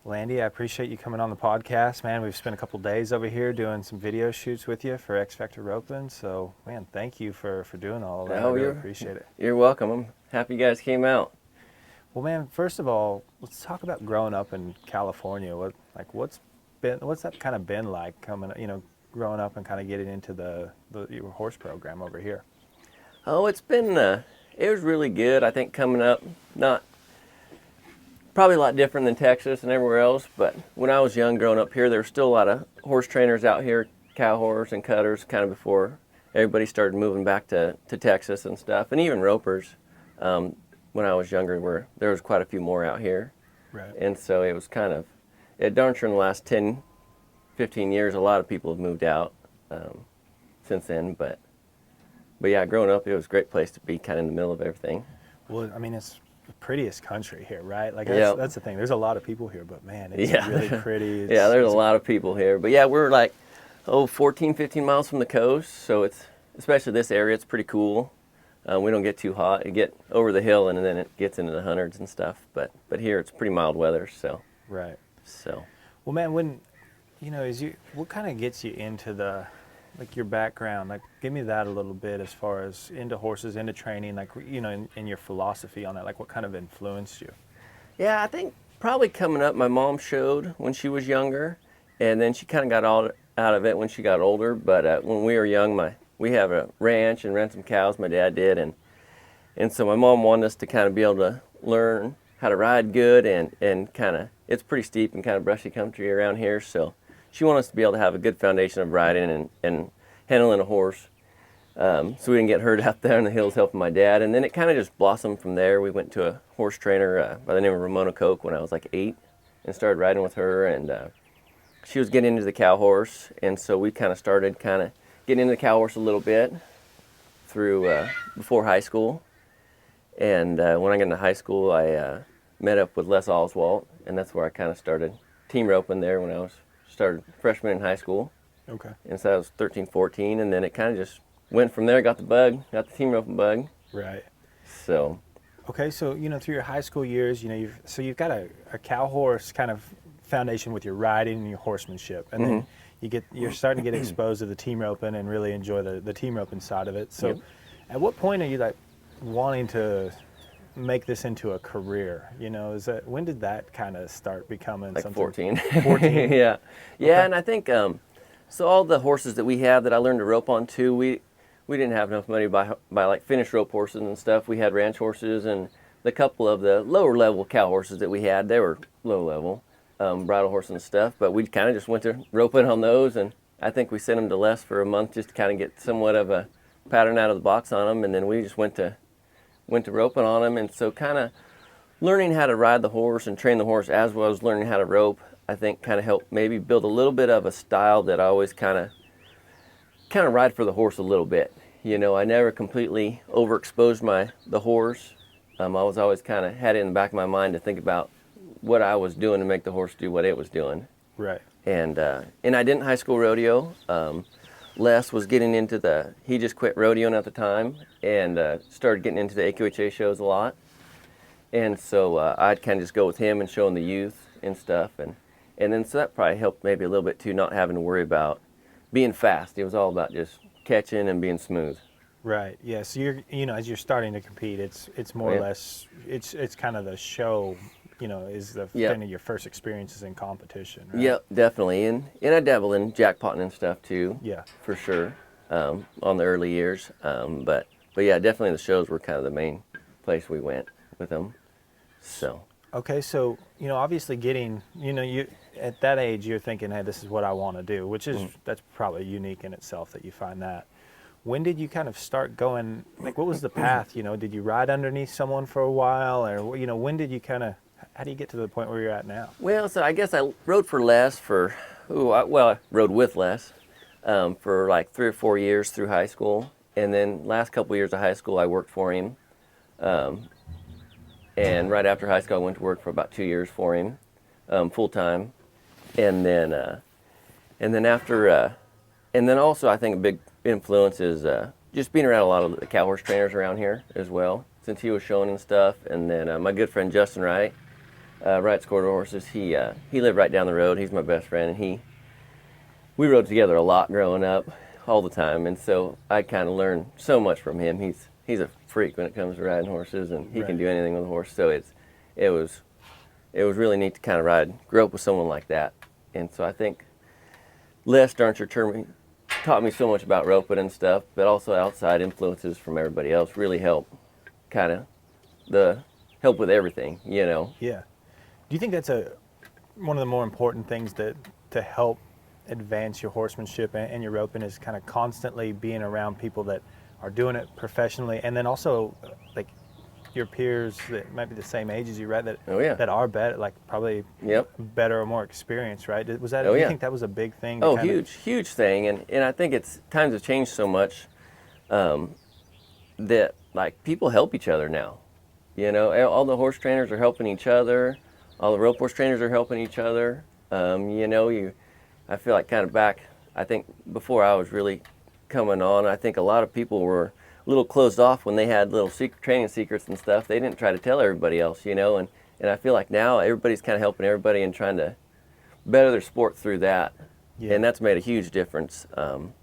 Well, Andy, I appreciate you coming on the podcast, man. We've spent a couple days over here doing some video shoots with you for X Factor Roping. So, man, thank you for doing all of that. I Oh, really appreciate it. you're welcome. I'm happy you guys came out. Well, man, first of all, let's talk about growing up in California. What's that kind of been like growing up and kind of getting into your horse program over here? Oh, it was really good. I think coming up, not probably a lot different than Texas and everywhere else, but when I was young growing up here, there were still a lot of horse trainers out here, cow horse and cutters, kind of before everybody started moving back to Texas and stuff, and even ropers. When I was younger, there was quite a few more out here. Right. And so it was kind of, darn sure in the last 10, 15 years, a lot of people have moved out since then, but yeah, growing up, it was a great place to be kind of in the middle of everything. Well, I mean, it's the prettiest country here, right? That's the thing. There's a lot of people here, but man, it's really pretty. Yeah, there's a lot of people here. But yeah, we're like, 14, 15 miles from the coast, so especially this area, it's pretty cool. We don't get too hot. You get over the hill, and then it gets into the hundreds and stuff. But here, it's pretty mild weather, so. Right. So. Well, man, what kind of gets you into your background? Give me that a little bit as far as into horses, into training, in your philosophy on that. What kind of influenced you? Yeah, I think probably coming up, my mom showed when she was younger, and then she kind of got all out of it when she got older. But when we were young, we have a ranch and ran some cows, my dad did, and so my mom wanted us to kind of be able to learn how to ride good and kind of, it's pretty steep and kind of brushy country around here, so she wanted us to be able to have a good foundation of riding and handling a horse, so we didn't get hurt out there in the hills helping my dad. And then it kind of just blossomed from there. We went to a horse trainer by the name of Ramona Koch when I was like 8 and started riding with her, and she was getting into the cow horse, and so we kind of started getting into the cow horse a little bit through before high school. And when I got into high school, I met up with Les Oswalt, and that's where I kind of started team roping there when I started freshman in high school. Okay. And so I was 13, 14, and then it kind of just went from there, got the team roping bug. Right. So. Okay, so, through your high school years, you've got a cow horse kind of foundation with your riding and your horsemanship, and then you're starting to get exposed to the team roping and really enjoy the team roping side of it. So, Yep. At what point are you wanting to make this into a career? When did that kind of start becoming Like something? 14. 14? Yeah. Yeah, Okay. and I think so all the horses that we have that I learned to rope on too, we didn't have enough money to buy like finished rope horses and stuff. We had ranch horses, and the couple of the lower level cow horses that we had, they were low level. Bridle horse and stuff, but we kind of just went to roping on those, and I think we sent them to Les for a month just to kind of get somewhat of a pattern out of the box on them, and then we just went to roping on them. And so kind of learning how to ride the horse and train the horse as well as learning how to rope, I think kind of helped maybe build a little bit of a style that I always kind of ride for the horse a little bit. I never completely overexposed the horse. I was always kind of had it in the back of my mind to think about what I was doing to make the horse do what it was doing. Right. And I didn't high school rodeo. Les was getting into he just quit rodeoing at the time and started getting into the AQHA shows a lot. And so I'd kind of just go with him and showing the youth and stuff. And then so that probably helped maybe a little bit too, not having to worry about being fast. It was all about just catching and being smooth. Right. Yeah. So you're as you're starting to compete, it's more or less it's kind of the show. Is the kind of your first experiences in competition, right? Yep, definitely. And I dabble in jackpotting and stuff too. Yeah. For sure. On the early years. But yeah, definitely the shows were kind of the main place we went with them. So. Okay, so obviously getting you at that age you're thinking, hey, this is what I want to do, which is that's probably unique in itself that you find that. When did you kind of start going? What was the path? Did you ride underneath someone for a while, or when did you kind of? How do you get to the point where you're at now? Well, so I guess I rode for Les I rode with Les for like 3 or 4 years through high school, and then last couple years of high school I worked for him. And right after high school, I went to work for about 2 years for him, full time, and then after, and then also I think a big influence is just being around a lot of the cow horse trainers around here as well, since he was showing and stuff. And then my good friend Justin Wright, rides quarter horses. He lived right down the road. He's my best friend, and we rode together a lot growing up, all the time. And so I kind of learned so much from him. He's a freak when it comes to riding horses, and he can do anything with a horse. So it was really neat to kind of grow up with someone like that. And so I think Les Darncher taught me so much about roping and stuff, but also outside influences from everybody else really help help with everything, you know. Yeah. Do you think that's one of the more important things to help advance your horsemanship and your roping is kind of constantly being around people that are doing it professionally, and then also like your peers that might be the same age as you, right? That are better, like probably better or more experienced, right? Do you think that was a big thing? Huge thing, and I think times have changed so much that like people help each other now. You know, all the horse trainers are helping each other. All the rope horse trainers are helping each other. You know, I feel like kind of back, I think before I was really coming on, I think a lot of people were a little closed off when they had little training secrets and stuff. They didn't try to tell everybody else, you know, and I feel like now everybody's kind of helping everybody and trying to better their sport through that. Yeah. And that's made a huge difference. And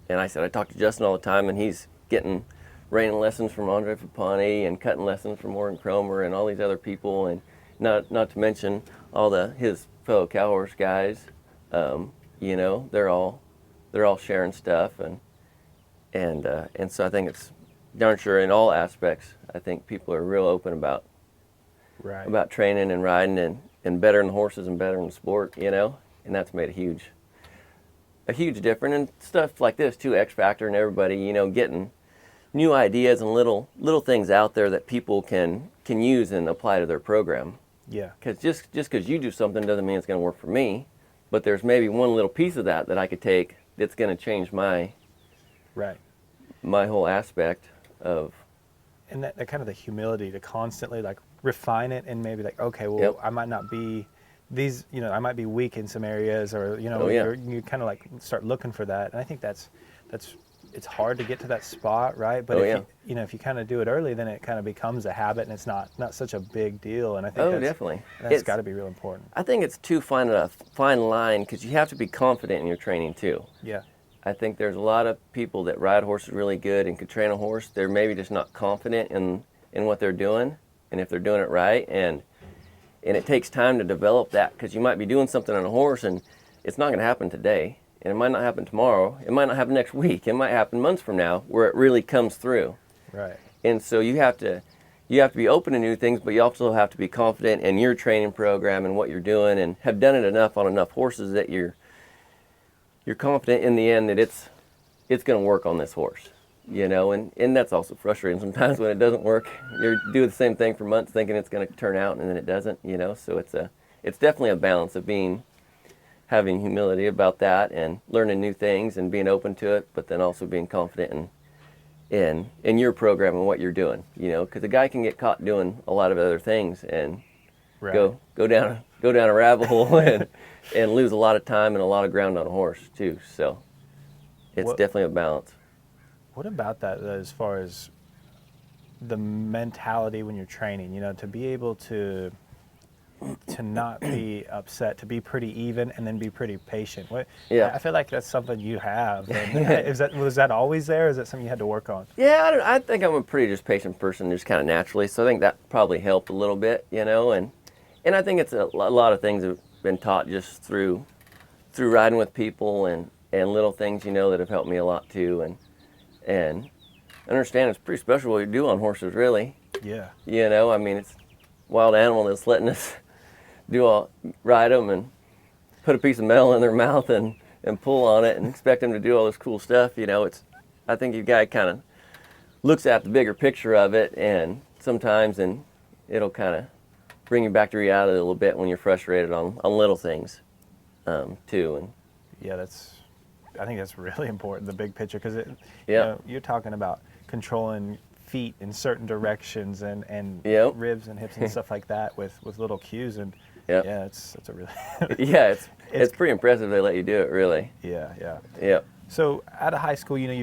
I talk to Justin all the time, and he's getting reining lessons from Andre Fapani and cutting lessons from Morgan Cromer and all these other people, and not to mention all his fellow cow horse guys. You know, they're all sharing stuff, and so I think it's darn sure in all aspects. I think people are real open about training and riding and bettering the horses and bettering the sport, you know, and that's made a huge difference. And stuff like this too, X Factor and everybody, you know, getting new ideas and little things out there that people can use and apply to their program. Yeah. Because just because you do something doesn't mean it's going to work for me, but there's maybe one little piece of that I could take that's going to change my whole aspect of. And that kind of the humility to constantly like refine it and maybe like, okay, well, I might not be I might be weak in some areas, or you know, you kind of like start looking for that. And I think that's it's hard to get to that spot, right? But if you kind of do it early, then it kind of becomes a habit, and it's not such a big deal. And I think that's got to be real important. I think it's too fine a fine line, because you have to be confident in your training too. Yeah. I think there's a lot of people that ride horses really good and could train a horse. They're maybe just not confident in what they're doing, and if they're doing it right, and it takes time to develop that, because you might be doing something on a horse and it's not going to happen today. And it might not happen tomorrow. It might not happen next week. It might happen months from now, where it really comes through. Right. And so you have to be open to new things, but you also have to be confident in your training program and what you're doing, and have done it enough on enough horses that you're confident in the end that it's going to work on this horse. You know, and that's also frustrating sometimes when it doesn't work. You're doing the same thing for months thinking it's going to turn out, and then it doesn't. You know, so it's definitely a balance of having humility about that and learning new things and being open to it, but then also being confident in your program and what you're doing, you know, because a guy can get caught doing a lot of other things and go down a rabbit hole and lose a lot of time and a lot of ground on a horse too. So it's definitely a balance. What about that as far as the mentality when you're training, you know, to be able to not be upset, to be pretty even, and then be pretty patient? I feel like that's something you have. And was that always there, or is that something you had to work on? Yeah, I think I'm a pretty just patient person, just kind of naturally. So I think that probably helped a little bit, you know. And I think it's a lot of things have been taught just through riding with people and little things, you know, that have helped me a lot too. And understand it's pretty special what you do on horses, really. Yeah. You know, I mean, it's a wild animal that's letting us ride them and put a piece of metal in their mouth and pull on it and expect them to do all this cool stuff. You know, I think your guy kind of looks at the bigger picture of it, and sometimes it'll kind of bring you back to reality a little bit when you're frustrated on little things too. And yeah, I think that's really important, the big picture, because you know, you're talking about controlling feet in certain directions and ribs and hips and stuff like that with little cues, and it's a really it's pretty impressive they let you do it, really. Yeah. So out of high school, you know,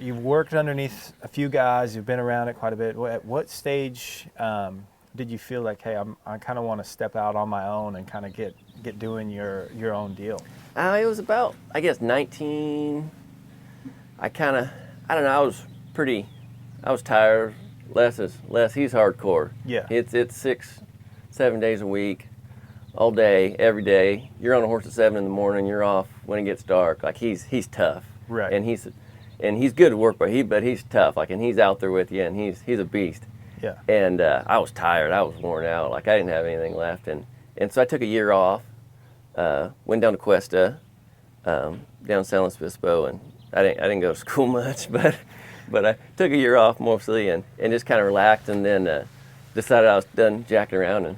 you've worked underneath a few guys, you've been around it quite a bit. At what stage did you feel like, hey, I kind of want to step out on my own and kind of get doing your own deal? It was about, I guess, 19. I don't know, I was tired. Les. He's hardcore. Yeah. It's 6-7 days a week, all day, every day. You're on a horse at 7 in the morning. You're off when it gets dark. Like he's tough. Right. And he's good to work with. But he's tough. Like, and he's out there with you, and he's a beast. Yeah. And I was tired. I was worn out. Like I didn't have anything left. And so I took a year off. Went down to Cuesta, down San Luis Obispo, and I didn't go to school much, but I took a year off mostly and just kind of relaxed, and then decided I was done jacking around and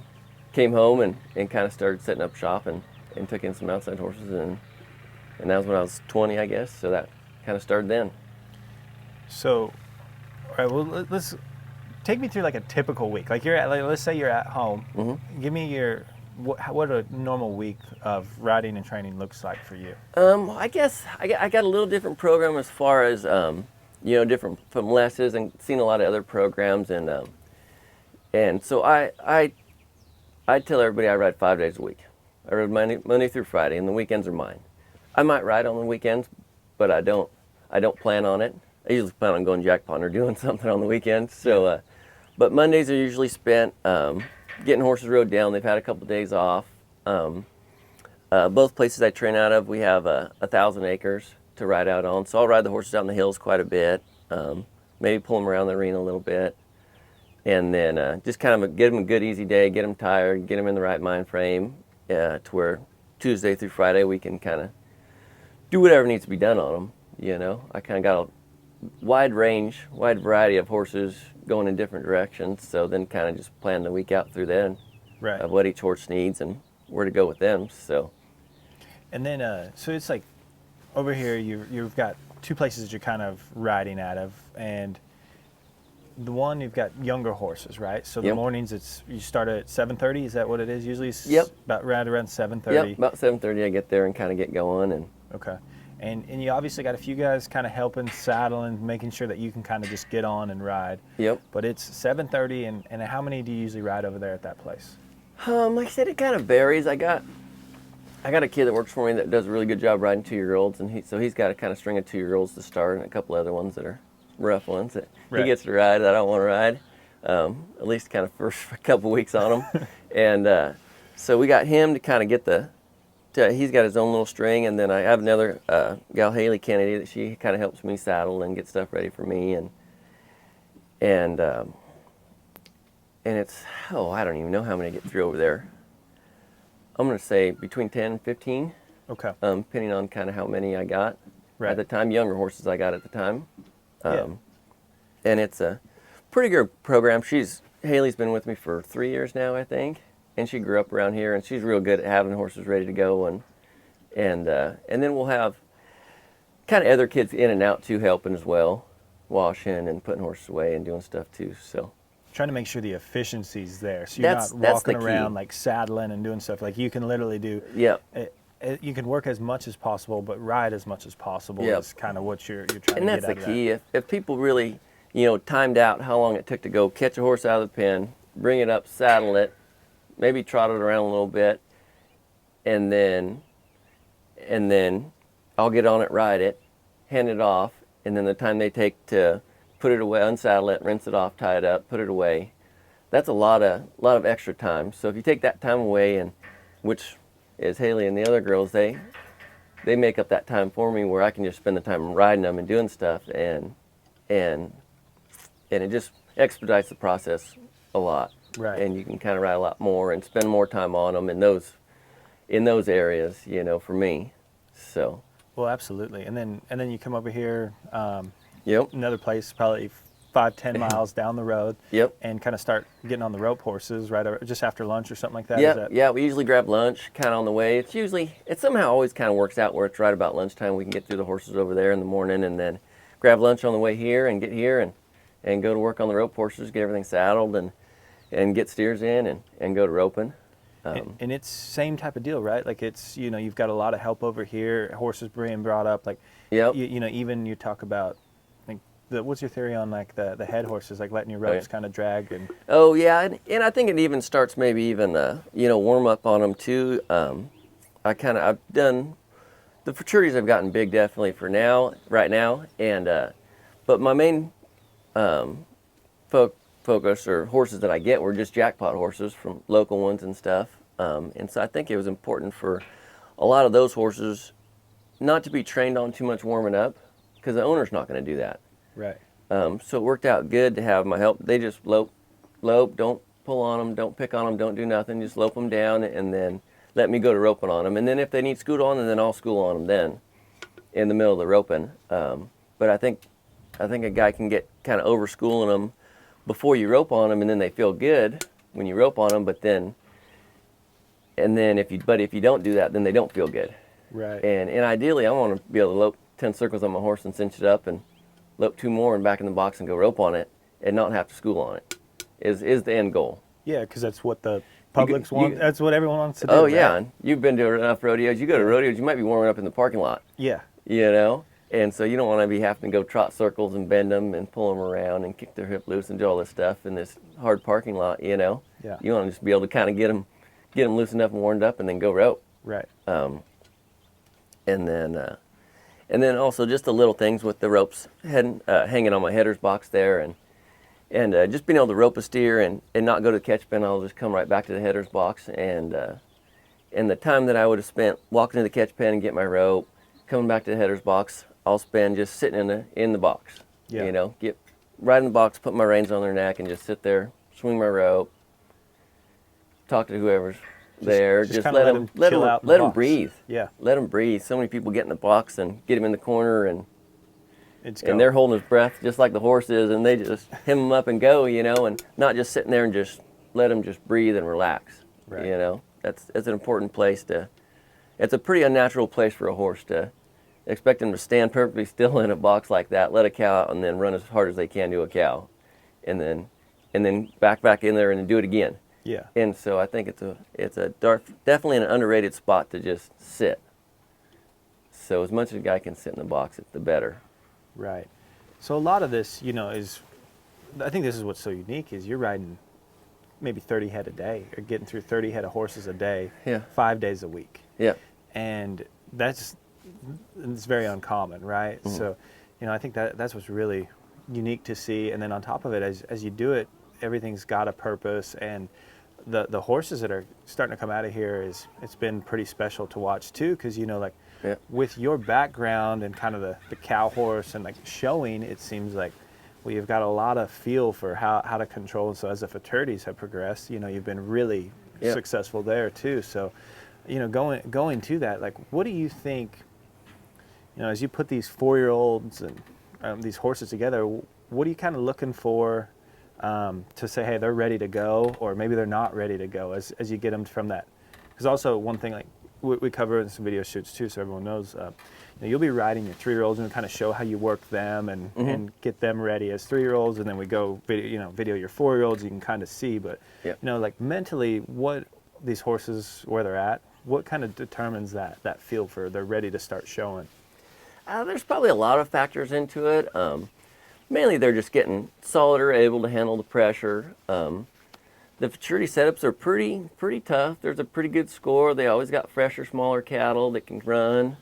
came home and kind of started setting up shop and took in some outside horses, and that was when I was 20, I guess. So that kind of started then. So, all right, well, let's take me through like a typical week. Like let's say you're at home. Mm-hmm. Give me what a normal week of riding and training looks like for you. I guess I got a little different program as far as different from Les's, and seen a lot of other programs, and so I tell everybody I ride 5 days a week. I ride Monday through Friday, and the weekends are mine. I might ride on the weekends, but I don't plan on it. I usually plan on going jackpotting or doing something on the weekends. So, but Mondays are usually spent getting horses rode down. They've had a couple of days off. Both places I train out of, we have 1,000 acres to ride out on. So I'll ride the horses out in the hills quite a bit, maybe pull them around the arena a little bit, and then just kind of get them a good easy day, get them tired, get them in the right mind frame to where Tuesday through Friday we can kind of do whatever needs to be done on them. I kind of got a wide variety of horses going in different directions, so then kind of just plan the week out through then, Right. of what each horse needs and where to go with them. So, And then so it's like over here you've got two places that you're kind of riding out of, and the one you've got younger horses, right? So the Yep. mornings you start at 7:30. Is that what it is? Usually it's Yep. about right around 7:30. Yep, about 7:30 I get there and kind of get going. And Okay. And you obviously got a few guys kind of helping, saddling, making sure that you can kind of just get on and ride. Yep. But it's 7:30, and how many do you usually ride over there at that place? Like I said, it kind of varies. I got a kid that works for me that does a really good job riding 2-year-olds, and he's got a kind of string of 2-year-olds to start, and a couple other ones that are rough ones that Right. he gets to ride that I don't want to ride. At least kind of first couple weeks on them, and so we got him to kind of get he's got his own little string, and then I have another gal, Haley Kennedy, that she kind of helps me saddle and get stuff ready for me, and it's, I don't even know how many I get through over there. I'm going to say between 10 and 15, Okay. depending on kind of how many I got Right. at the time, younger horses I got at the time. Yeah. And it's a pretty good program. Haley's been with me for 3 years now, I think, and she grew up around here, and she's real good at having horses ready to go, and then we'll have kind of other kids in and out too, helping as well, washing and putting horses away and doing stuff too. So Trying to make sure the efficiency's there, so you're That's not the walking key. around like saddling and doing stuff. Like you can literally do. yeah, You can work as much as possible, but ride as much as possible. Yep. Is kind of what you're trying and to that's get the out of key. If people really, timed out how long it took to go catch a horse out of the pen, bring it up, saddle it, maybe trot it around a little bit, and then I'll get on it, ride it, hand it off, and then the time they take to put it away, unsaddle it, rinse it off, tie it up, put it away, that's a lot of extra time. So if you take that time away, and which is Haley and the other girls, they make up that time for me, where I can just spend the time riding them and doing stuff, and it just expedites the process a lot. Right. And you can kind of ride a lot more and spend more time on them in those areas, for me. So. Well, absolutely. And then you come over here, Yep. another place probably 5-10 miles down the road. Yep. And kind of start getting on the rope horses just after lunch or something like that. Yeah, yeah. We usually grab lunch kind of on the way. It somehow always kind of works out where it's right about lunchtime. We can get through the horses over there in the morning, and then grab lunch on the way here, and get here and go to work on the rope horses, get everything saddled, and get steers in and go to roping. And it's same type of deal, right? Like it's, you've got a lot of help over here, horses being brought up. Like, Yep. even you talk about, I think what's your theory on like the head horses, like letting your ropes kind of drag and? Oh yeah, and I think it even starts maybe even warm up on them too. I've done the futurities have gotten big definitely for right now, and but my main focus or horses that I get were just jackpot horses from local ones and stuff, and so I think it was important for a lot of those horses not to be trained on too much warming up, because the owner's not going to do that. Right. So it worked out good to have my help. They just lope, don't pull on them, don't pick on them, don't do nothing, just lope them down, and then let me go to roping on them. And then if they need school on them, then I'll school on them then in the middle of the roping. But I think a guy can get kind of over schooling them before you rope on them, and then they feel good when you rope on them. But then if you don't do that, then they don't feel good. Right. And ideally, I want to be able to lope 10 circles on my horse and cinch it up, and lope 2 more and back in the box and go rope on it, and not have to school on it. Is the end goal. Yeah, because that's what the publics want. That's what everyone wants to do. Oh yeah, right? and you've been to enough rodeos. You go to rodeos, you might be warming up in the parking lot. Yeah. You know, and so you don't want to be having to go trot circles and bend them and pull them around and kick their hip loose and do all this stuff in this hard parking lot. You know. Yeah. You want to just be able to kind of get them loosened up and warmed up, and then go rope. Right. And then also just the little things with the ropes hanging on my header's box there, and just being able to rope a steer and not go to the catch pen. I'll just come right back to the header's box, and the time that I would have spent walking to the catch pen and get my rope, coming back to the header's box, I'll spend just sitting in the box. Yeah. You know, get right in the box, put my reins on their neck, and just sit there, swing my rope, talk to whoever's there. Just let them breathe. Yeah. Let them breathe. So many people get in the box and get him in the corner, and And they're holding his breath just like the horse is, and they just hem him up and go, you know, and not just sitting there and just let him just breathe and relax. Right. You know, that's an important place it's a pretty unnatural place for a horse to expect him to stand perfectly still in a box like that, let a cow out, and then run as hard as they can to a cow, and then back in there and then do it again. Yeah. And so I think it's definitely an underrated spot to just sit. So as much as a guy can sit in the box, the better. Right. So a lot of this, I think this is what's so unique is you're riding maybe 30 head a day or getting through 30 head of horses a day, Yeah. 5 days a week. Yeah. And it's very uncommon, right? Mm-hmm. So, I think that's what's really unique to see. And then on top of it, as you do it, everything's got a purpose, and the horses that are starting to come out of here it's been pretty special to watch too, because Yeah. with your background and kind of the cow horse and like showing, it seems like you've got a lot of feel for how to control. So as the futurities have progressed, you've been really Yeah. successful there too. So going to that, like, what do you think, as you put these 4-year-olds and these horses together, what are you kind of looking for to say, hey, they're ready to go, or maybe they're not ready to go as you get them from that? Because also one thing, like we cover in some video shoots too, so everyone knows, you'll be riding your 3-year-olds and kind of show how you work them and get them ready as 3-year-olds, and then we go video your 4-year-olds. You can kind of see, but Yeah. like mentally, what these horses, where they're at, what kind of determines that feel for they're ready to start showing? There's probably a lot of factors into it. Mainly they're just getting solider, able to handle the pressure. The futurity setups are pretty tough. There's a pretty good score. They always got fresher, smaller cattle that can run.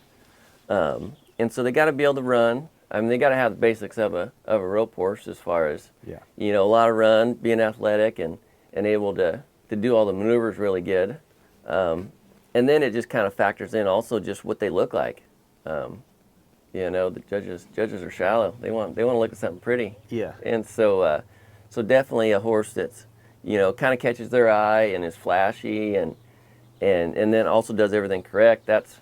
And so they got to be able to run. I mean, they got to have the basics of a rope horse as far as, a lot of run, being athletic, and able to do all the maneuvers really good. And then it just kind of factors in also just what they look like. The judges are shallow. They want to look at something pretty. Yeah. And so definitely a horse that's, kind of catches their eye and is flashy and then also does everything correct. That's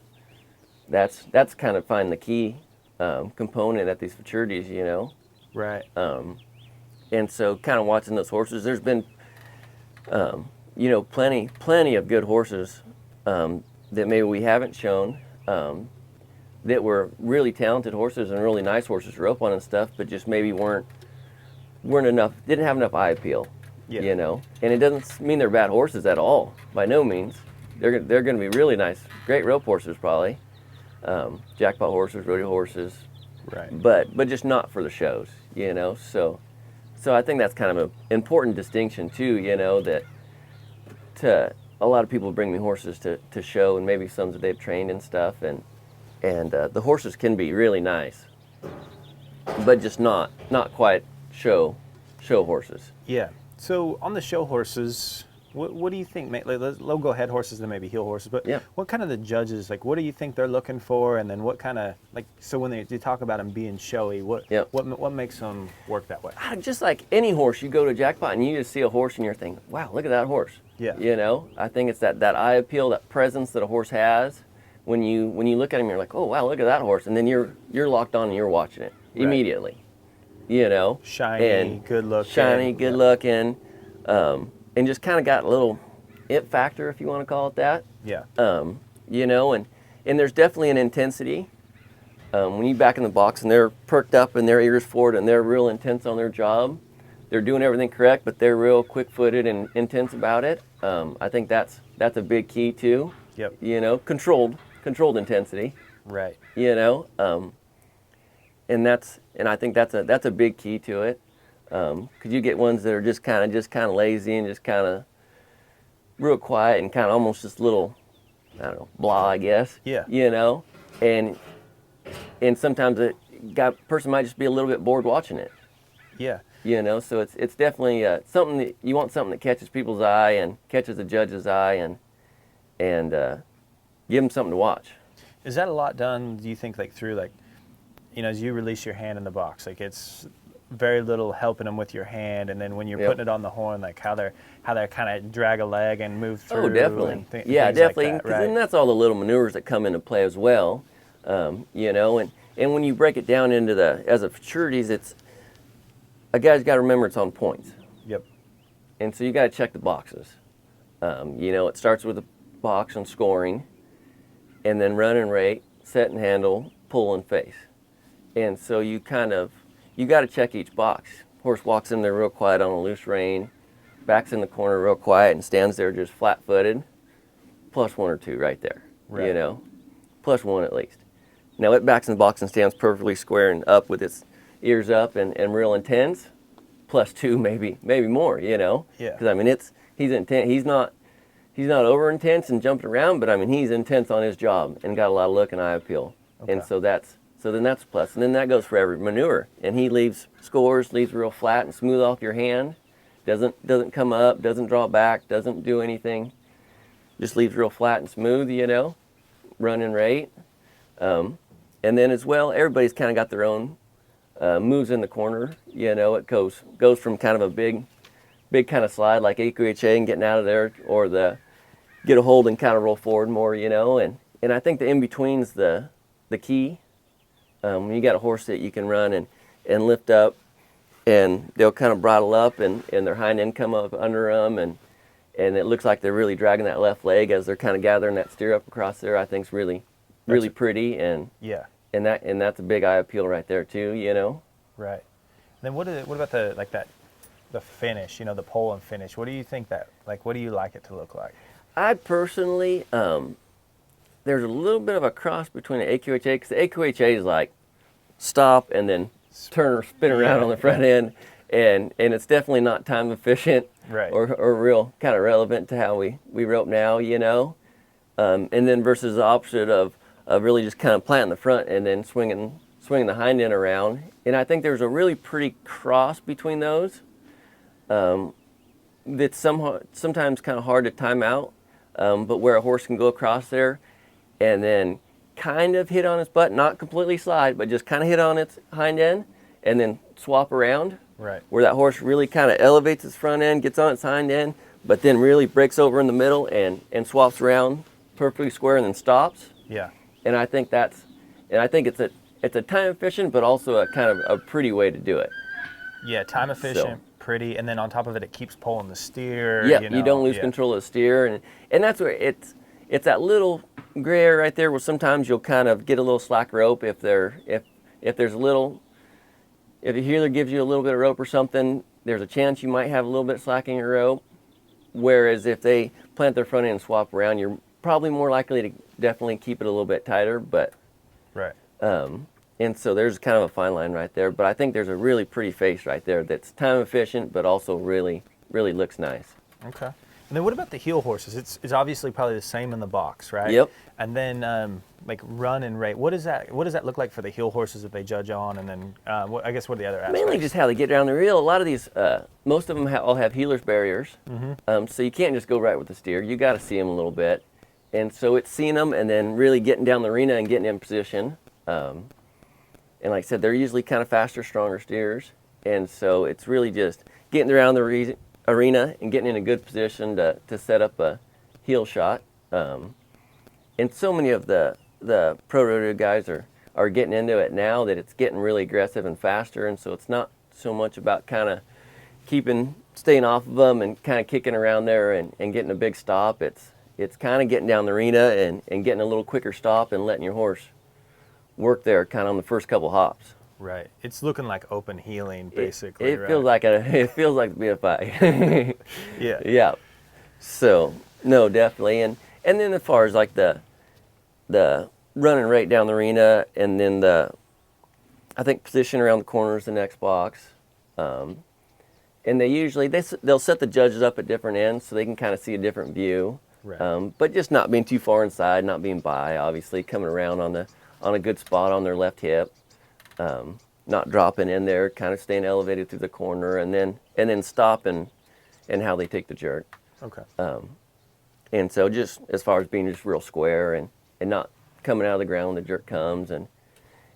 kind of finding the key component at these futurities, Right. And so kind of watching those horses, there's been, plenty of good horses that maybe we haven't shown, that were really talented horses and really nice horses to rope on and stuff, but just maybe weren't enough, didn't have enough eye appeal, And it doesn't mean they're bad horses at all, by no means. They're going to be really nice, great rope horses probably, jackpot horses, rodeo horses, Right. but just not for the shows, you know. So I think that's kind of an important distinction too, you know, that to a lot of people bring me horses to show, and maybe some that they've trained and stuff, and the horses can be really nice, but just not quite show horses. Yeah. So on the show horses, what do you think? Low go head horses, then maybe heel horses. But Yeah. what kind of the judges like? What do you think they're looking for? And then what kind of like? So when they talk about them being showy, what makes them work that way? Just like any horse, you go to a jackpot and you just see a horse and you're thinking, wow, look at that horse. Yeah. You know, I think it's that eye appeal, that presence that a horse has. When you look at him, you're like, oh wow, look at that horse, and then you're locked on and you're watching it immediately. You know, shiny, good looking, and just kind of got a little it factor, if you want to call it that. Yeah. You know, and there's definitely an intensity. When you back in the box and they're perked up and their ears forward and they're real intense on their job, they're doing everything correct, but they're real quick-footed and intense about it. I think that's a big key too. Yep. You know, controlled intensity. Right. You know, and I think that's a big key to it. Because you get ones that are just kind of lazy and just kind of real quiet and kind of almost just little, I don't know, blah, I guess. Yeah. You know, and sometimes person might just be a little bit bored watching it. Yeah. You know, so it's definitely something that you want, something that catches people's eye and catches the judge's eye and give them something to watch. Is that a lot done? Do you think like through like, you know, as you release your hand in the box, like it's very little helping them with your hand, and then when you're putting it on the horn, like how they're kind of drag a leg and move through. Oh, definitely. Yeah, definitely. Like that, right? And that's all the little maneuvers that come into play as well. You know, and when you break it down into as a futurities, it's a guy's got to remember it's on points. Yep. And so you got to check the boxes. You know, it starts with a box on scoring, and then run and rate, set and handle, pull and face. And so you got to check each box. Horse walks in there real quiet on a loose rein, backs in the corner real quiet and stands there just flat-footed, +1 or 2 right there. Right. You know, +1 at least. Now it backs in the box and stands perfectly square and up with its ears up and real intense, +2 maybe more. You know. Yeah. Because I mean he's intense. He's not over intense and jumping around, but I mean he's intense on his job and got a lot of look and eye appeal. Okay. And so then that's a plus. And then that goes for every manure. And he leaves real flat and smooth off your hand. Doesn't come up, doesn't draw back, doesn't do anything. Just leaves real flat and smooth, you know, run and rate. And then as well, everybody's kind of got their own moves in the corner. You know, it goes from kind of a big kind of slide like AQHA and getting out of there, or get a hold and kind of roll forward more, you know. And I think the in-between's the key. When you got a horse that you can run and lift up, and they'll kind of bridle up and their hind end come up under them, and it looks like they're really dragging that left leg as they're kind of gathering that steer up across there. I think is really pretty, and yeah, and that's a big eye appeal right there too, you know. Right. Then what about the finish? You know, the pole and finish. What do you think what do you like it to look like? I personally, there's a little bit of a cross between the AQHA, because the AQHA is like stop and then turn or spin around on the front end, and it's definitely not time efficient, right, or real kind of relevant to how we rope now, you know. And then versus the opposite of really just kind of planting the front and then swinging the hind end around. And I think there's a really pretty cross between those. That's sometimes kind of hard to time out, but where a horse can go across there and then kind of hit on its butt, not completely slide, but just kind of hit on its hind end and then swap around. Right. Where that horse really kind of elevates its front end, gets on its hind end, but then really breaks over in the middle and swaps around perfectly square and then stops. Yeah. And I think it's a time efficient, but also a kind of a pretty way to do it. Yeah, time efficient, pretty, and then on top of it, it keeps pulling the steer. Yeah, you know, you don't lose control of the steer, and that's where it's that little gray area right there where sometimes you'll kind of get a little slack rope if there's a little, if the healer gives you a little bit of rope or something, there's a chance you might have a little bit slacking your rope. Whereas if they plant their front end and swap around, you're probably more likely to definitely keep it a little bit tighter. But right. And so there's kind of a fine line right there, but I think there's a really pretty face right there that's time efficient, but also really, really looks nice. Okay. And then what about the heel horses? It's obviously probably the same in the box, right? Yep. And then like run and rate. What does that look like for the heel horses that they judge on? And then I guess what are the other aspects? Mainly just how they get down the reel. A lot of these, most of them all have heelers barriers, so you can't just go right with the steer. You got to see them a little bit, and so it's seeing them and then really getting down the arena and getting in position. And like I said, they're usually kind of faster, stronger steers, and so it's really just getting around the arena and getting in a good position to set up a heel shot. And so many of the pro rodeo guys are getting into it now that it's getting really aggressive and faster, and so it's not so much about kind of staying off of them and kind of kicking around there and getting a big stop. It's kind of getting down the arena and getting a little quicker stop and letting your horse work there kind of on the first couple hops. Right. It's looking like open heeling, basically. It feels like it feels like the BFI. Yeah. Yeah. So no, definitely. And then as far as like the running right down the arena, and then I think position around the corner is the next box. And they usually they'll set the judges up at different ends so they can kind of see a different view. Right. But just not being too far inside, not being by, obviously coming around on a good spot on their left hip. Not dropping in there, kind of staying elevated through the corner, and then stopping and how they take the jerk. Okay. And so just as far as being just real square and not coming out of the ground when the jerk comes, and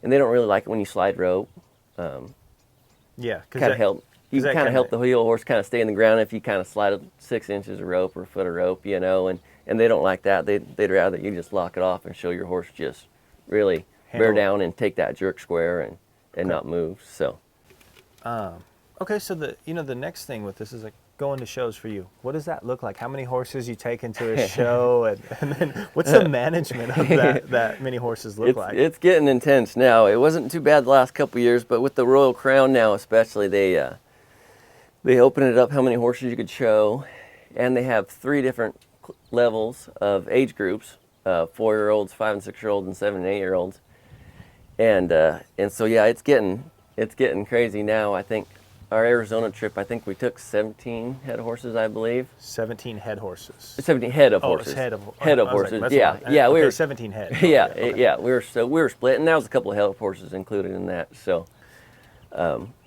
they don't really like it when you slide rope. Yeah. Kind of help. You that kind of help kinda- the heel horse kind of stay in the ground if you kind of slide 6 inches of rope or a foot of rope, and they don't like that. They'd rather you just lock it off and show your horse just really bear down and take that jerk square and not move. So. Okay, so the next thing with this is like going to shows for you. What does that look like? How many horses you take into a show, and then what's the management of that many horses look like? It's getting intense now. It wasn't too bad the last couple of years, but with the Royal Crown now especially, they open it up how many horses you could show, and they have 3 different levels of age groups: 4-year-olds, 5 and 6-year-olds, and 7 and 8-year-olds. And so yeah, it's getting crazy now. I think our Arizona trip, I think we took 17 head of horses, I believe. 17 head horses. 17 head of Oh, horses. it's head of horses. Like, Yeah, yeah. Okay, We were 17 head. Yeah, Okay. yeah. We were split, and there was a couple of head of horses included in that. So,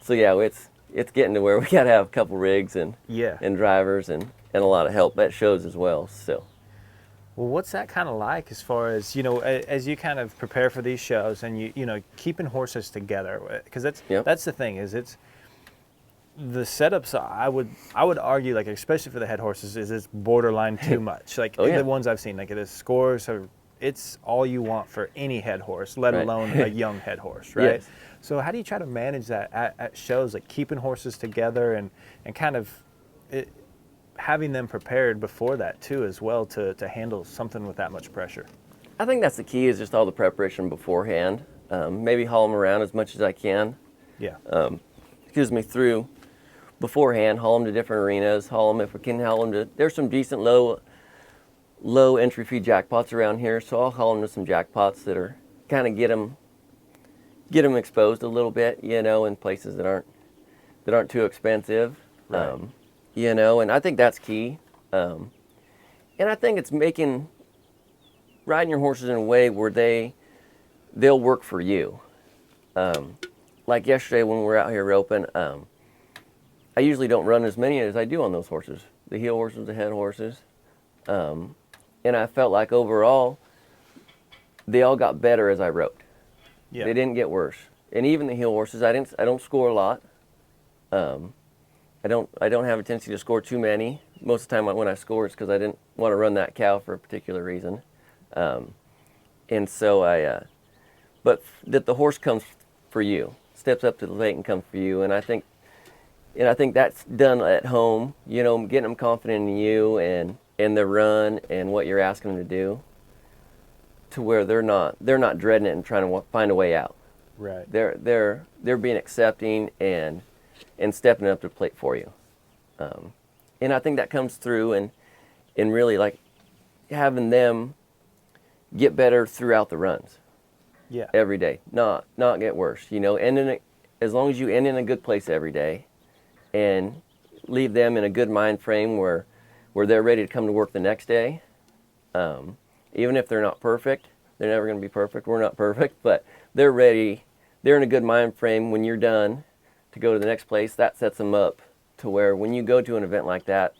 yeah, it's getting to where we got to have a couple rigs and drivers and a lot of help. That shows as well. So. Well, what's that kind of like as far as, as you kind of prepare for these shows and you keeping horses together? Because that's the thing, is it's the setups. I would argue, like, especially for the head horses, is it's borderline too much. Like the ones I've seen, like the scores it's all you want for any head horse, let alone a young head horse, right? Yes. So how do you try to manage that at shows, like keeping horses together and kind of having them prepared before that too, as well, to handle something with that much pressure? I think that's the key, is just all the preparation beforehand. Maybe haul them around as much as I can. Yeah. Through beforehand, haul them to different arenas, haul them if we can, haul them to, there's some decent low entry fee jackpots around here, so I'll haul them to some jackpots that are kind of get them exposed a little bit, in places that aren't too expensive. Right. And I think that's key. And I think it's riding your horses in a way where they'll work for you. Like yesterday when we were out here roping, I usually don't run as many as I do on those horses, the heel horses, the head horses. And I felt like overall, they all got better as I roped. Yeah. They didn't get worse. And even the heel horses, I don't score a lot. I don't have a tendency to score too many. Most of the time when I score, it's because I didn't want to run that cow for a particular reason. And so but that the horse comes for you, steps up to the plate and comes for you. And I think that's done at home, getting them confident in you and their run and what you're asking them to do, to where they're not dreading it and trying to find a way out. Right. They're being accepting and stepping up to the plate for you. And I think that comes through and really like having them get better throughout the runs. Yeah. every day, not get worse. As long as you end in a good place every day, and leave them in a good mind frame where they're ready to come to work the next day. Even if they're not perfect, they're never going to be perfect. We're not perfect, but they're ready. They're in a good mind frame when you're done to go to the next place. That sets them up to where when you go to an event like that,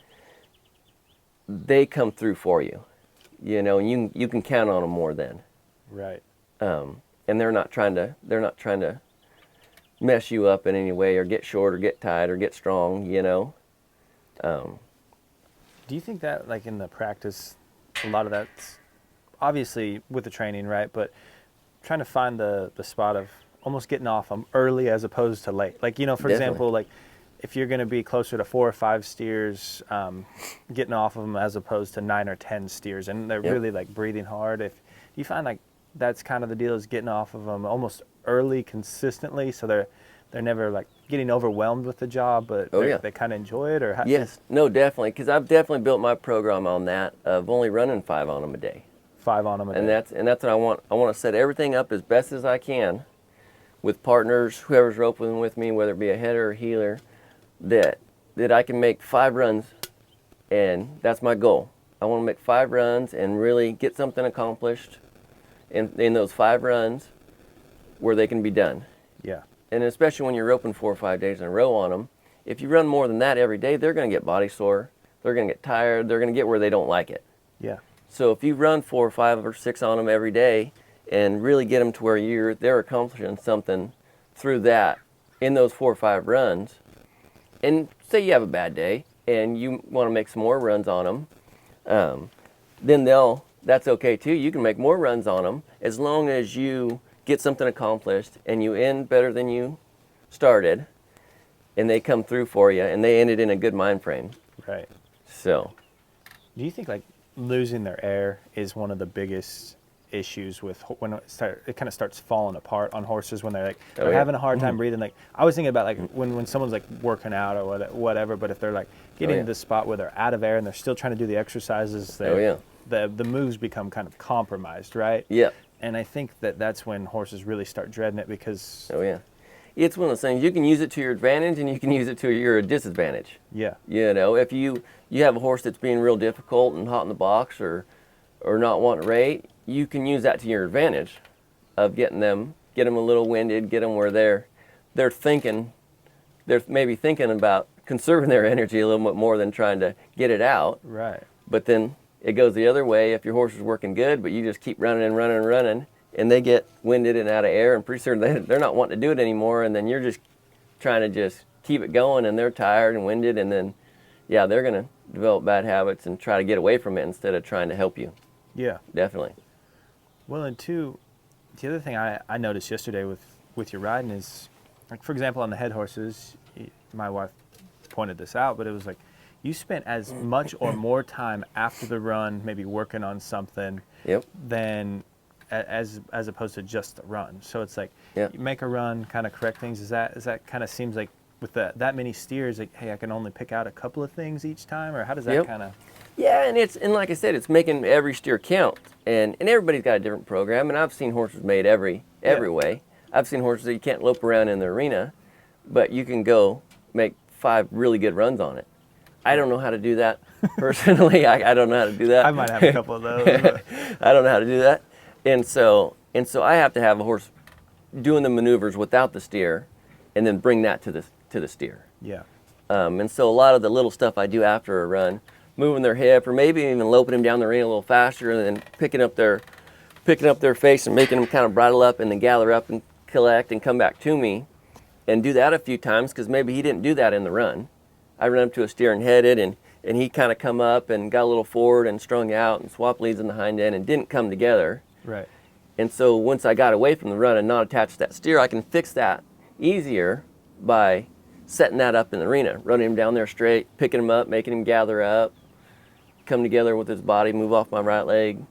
they come through for you. And you can count on them more then. Right. And they're not trying to mess you up in any way, or get short, or get tight, or get strong. Do you think that, like, in the practice, a lot of that's obviously with the training, right? But trying to find the spot of almost getting off them early as opposed to late. Like, for Definitely. example, like if you're going to be closer to 4 or 5 steers, getting off of them as opposed to 9 or 10 steers, and they're Yep. really like breathing hard. If you find like that's kind of the deal, is getting off of them almost early consistently, so they're never like getting overwhelmed with the job, but they kind of enjoy it, or how? Yes, no, definitely, because I've definitely built my program on that of only running 5 on them a day. 5 on them a day. And that's what I want. I want to set everything up as best as I can with partners, whoever's roping with me, whether it be a header or healer, that I can make 5 runs, and that's my goal. I want to make 5 runs and really get something accomplished in those 5 runs where they can be done. Yeah. And especially when you're roping 4 or 5 days in a row on them, if you run more than that every day, they're going to get body sore, they're going to get tired, they're going to get where they don't like it. Yeah. So if you run 4 or 5 or 6 on them every day and really get them to where they're accomplishing something through that in those 4 or 5 runs, and say you have a bad day and you want to make some more runs on them, then that's okay too. You can make more runs on them as long as you get something accomplished and you end better than you started, and they come through for you and they ended in a good mind frame. Right. So, do you think like losing their air is one of the biggest issues with when it kind of starts falling apart on horses, when they're having a hard time breathing? Like, I was thinking about like when someone's like working out or whatever, but if they're like getting to the spot where they're out of air and they're still trying to do the exercises, the moves become kind of compromised, right? Yeah. And I think that's when horses really start dreading it, because it's one of those things, you can use it to your advantage and you can use it to your disadvantage. Yeah. If you have a horse that's being real difficult and hot in the box or not wanting to rate, you can use that to your advantage of get them a little winded, get them where they're maybe thinking about conserving their energy a little bit more than trying to get it out. Right. But then it goes the other way if your horse is working good, but you just keep running and running and running, and they get winded and out of air, and pretty soon they're not wanting to do it anymore, and then you're just trying to just keep it going, and they're tired and winded, and then, they're going to develop bad habits and try to get away from it instead of trying to help you. Yeah. Definitely. Well, and two, the other thing I noticed yesterday with your riding is, like, for example, on the head horses, my wife pointed this out, but it was like, you spent as much or more time after the run maybe working on something than as opposed to just the run. So it's like, you make a run, kind of correct things. Is that kind of seems like with that many steers, like, hey, I can only pick out a couple of things each time, or how does that kind of? Yeah, and like I said, it's making every steer count, and everybody's got a different program, and I've seen horses made every way. I've seen horses that you can't lope around in the arena, but you can go make 5 really good runs on it. I don't know how to do that personally. I don't know how to do that. I might have a couple of those. I don't know how to do that, and so I have to have a horse doing the maneuvers without the steer, and then bring that to the steer. Yeah. And so a lot of the little stuff I do after a run, moving their hip, or maybe even loping them down the arena a little faster, and then picking up their face and making them kind of bridle up and then gather up and collect and come back to me, and do that a few times, because maybe he didn't do that in the run. I ran up to a steer and headed, and he kind of come up and got a little forward and strung out and swapped leads in the hind end and didn't come together. Right. And so once I got away from the run and not attached to that steer, I can fix that easier by setting that up in the arena, running him down there straight, picking him up, making him gather up, come together with his body, move off my right leg,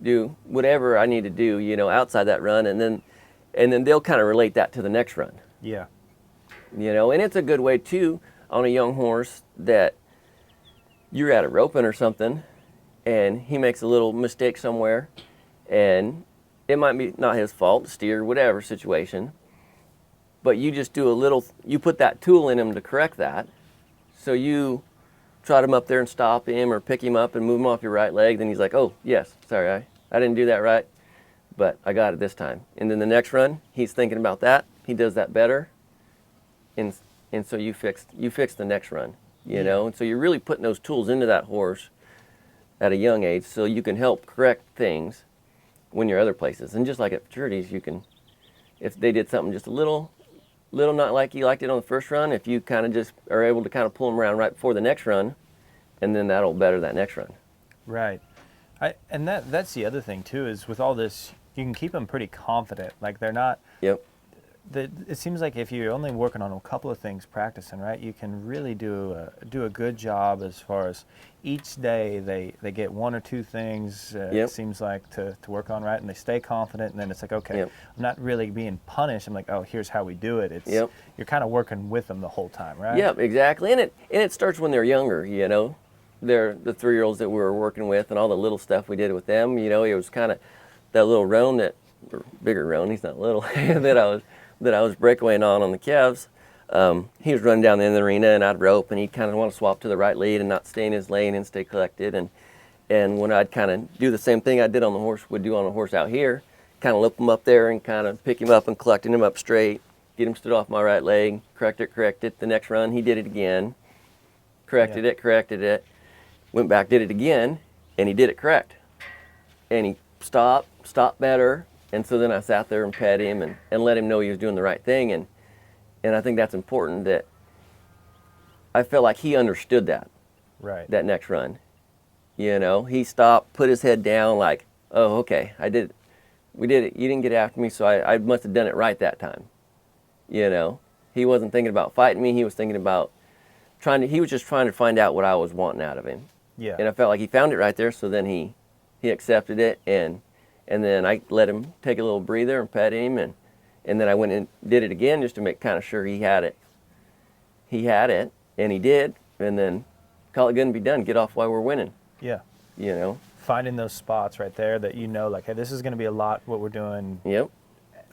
do whatever I need to do, outside that run, and then they'll kind of relate that to the next run. Yeah. And it's a good way too on a young horse that you're at a roping or something, and he makes a little mistake somewhere, and it might be not his fault, steer, whatever situation, but you just do a little, you put that tool in him to correct that. So you trot him up there and stop him or pick him up and move him off your right leg. Then he's like, oh, yes, sorry, I didn't do that right, but I got it this time. And then the next run, he's thinking about that. He does that better. And so you fix the next run, you know? And so you're really putting those tools into that horse at a young age so you can help correct things when you're other places. And just like at futurities, you can, if they did something just a little not like you liked it on the first run, if you kind of just are able to kind of pull them around right before the next run, and then that'll better that next run. Right. And that's the other thing too, is with all this, you can keep them pretty confident. Like they're not. Yep. It seems like if you're only working on a couple of things practicing, right, you can really do a good job as far as each day they get one or two things, it seems like, to work on, right, and they stay confident, and then it's like, okay, I'm not really being punished. I'm like, oh, here's how we do it. It's you're kind of working with them the whole time, right? Yep, exactly. And it starts when they're younger, you know. They're the 3-year-olds that we were working with, and all the little stuff we did with them, you know. It was kind of that little roan or bigger roan, he's not little, that I was breakawaying on the calves. He was running down the end of the arena, and I'd rope, and he'd kind of want to swap to the right lead and not stay in his lane and stay collected. And when I'd kind of do the same thing I did on the horse, would do on a horse out here, kind of lift him up there and kind of pick him up and collecting him up straight, get him stood off my right leg, correct it. The next run, he did it again, corrected it, went back, did it again, and he did it correct. And he stopped better. And so then I sat there and pet him and let him know he was doing the right thing. And I think that's important, that I felt like he understood that. Right. That next run. You know, he stopped, put his head down like, oh, okay, I did it. We did it. You didn't get after me, so I must have done it right that time. You know, he wasn't thinking about fighting me. He was thinking about he was just trying to find out what I was wanting out of him. Yeah. And I felt like he found it right there, so then he accepted it, and then I let him take a little breather and pet him, and then I went and did it again just to make kind of sure he had it. He had it, and he did, and then call it good and be done. Get off while we're winning. Yeah. You know? Finding those spots right there that you know, like, hey, this is going to be a lot what we're doing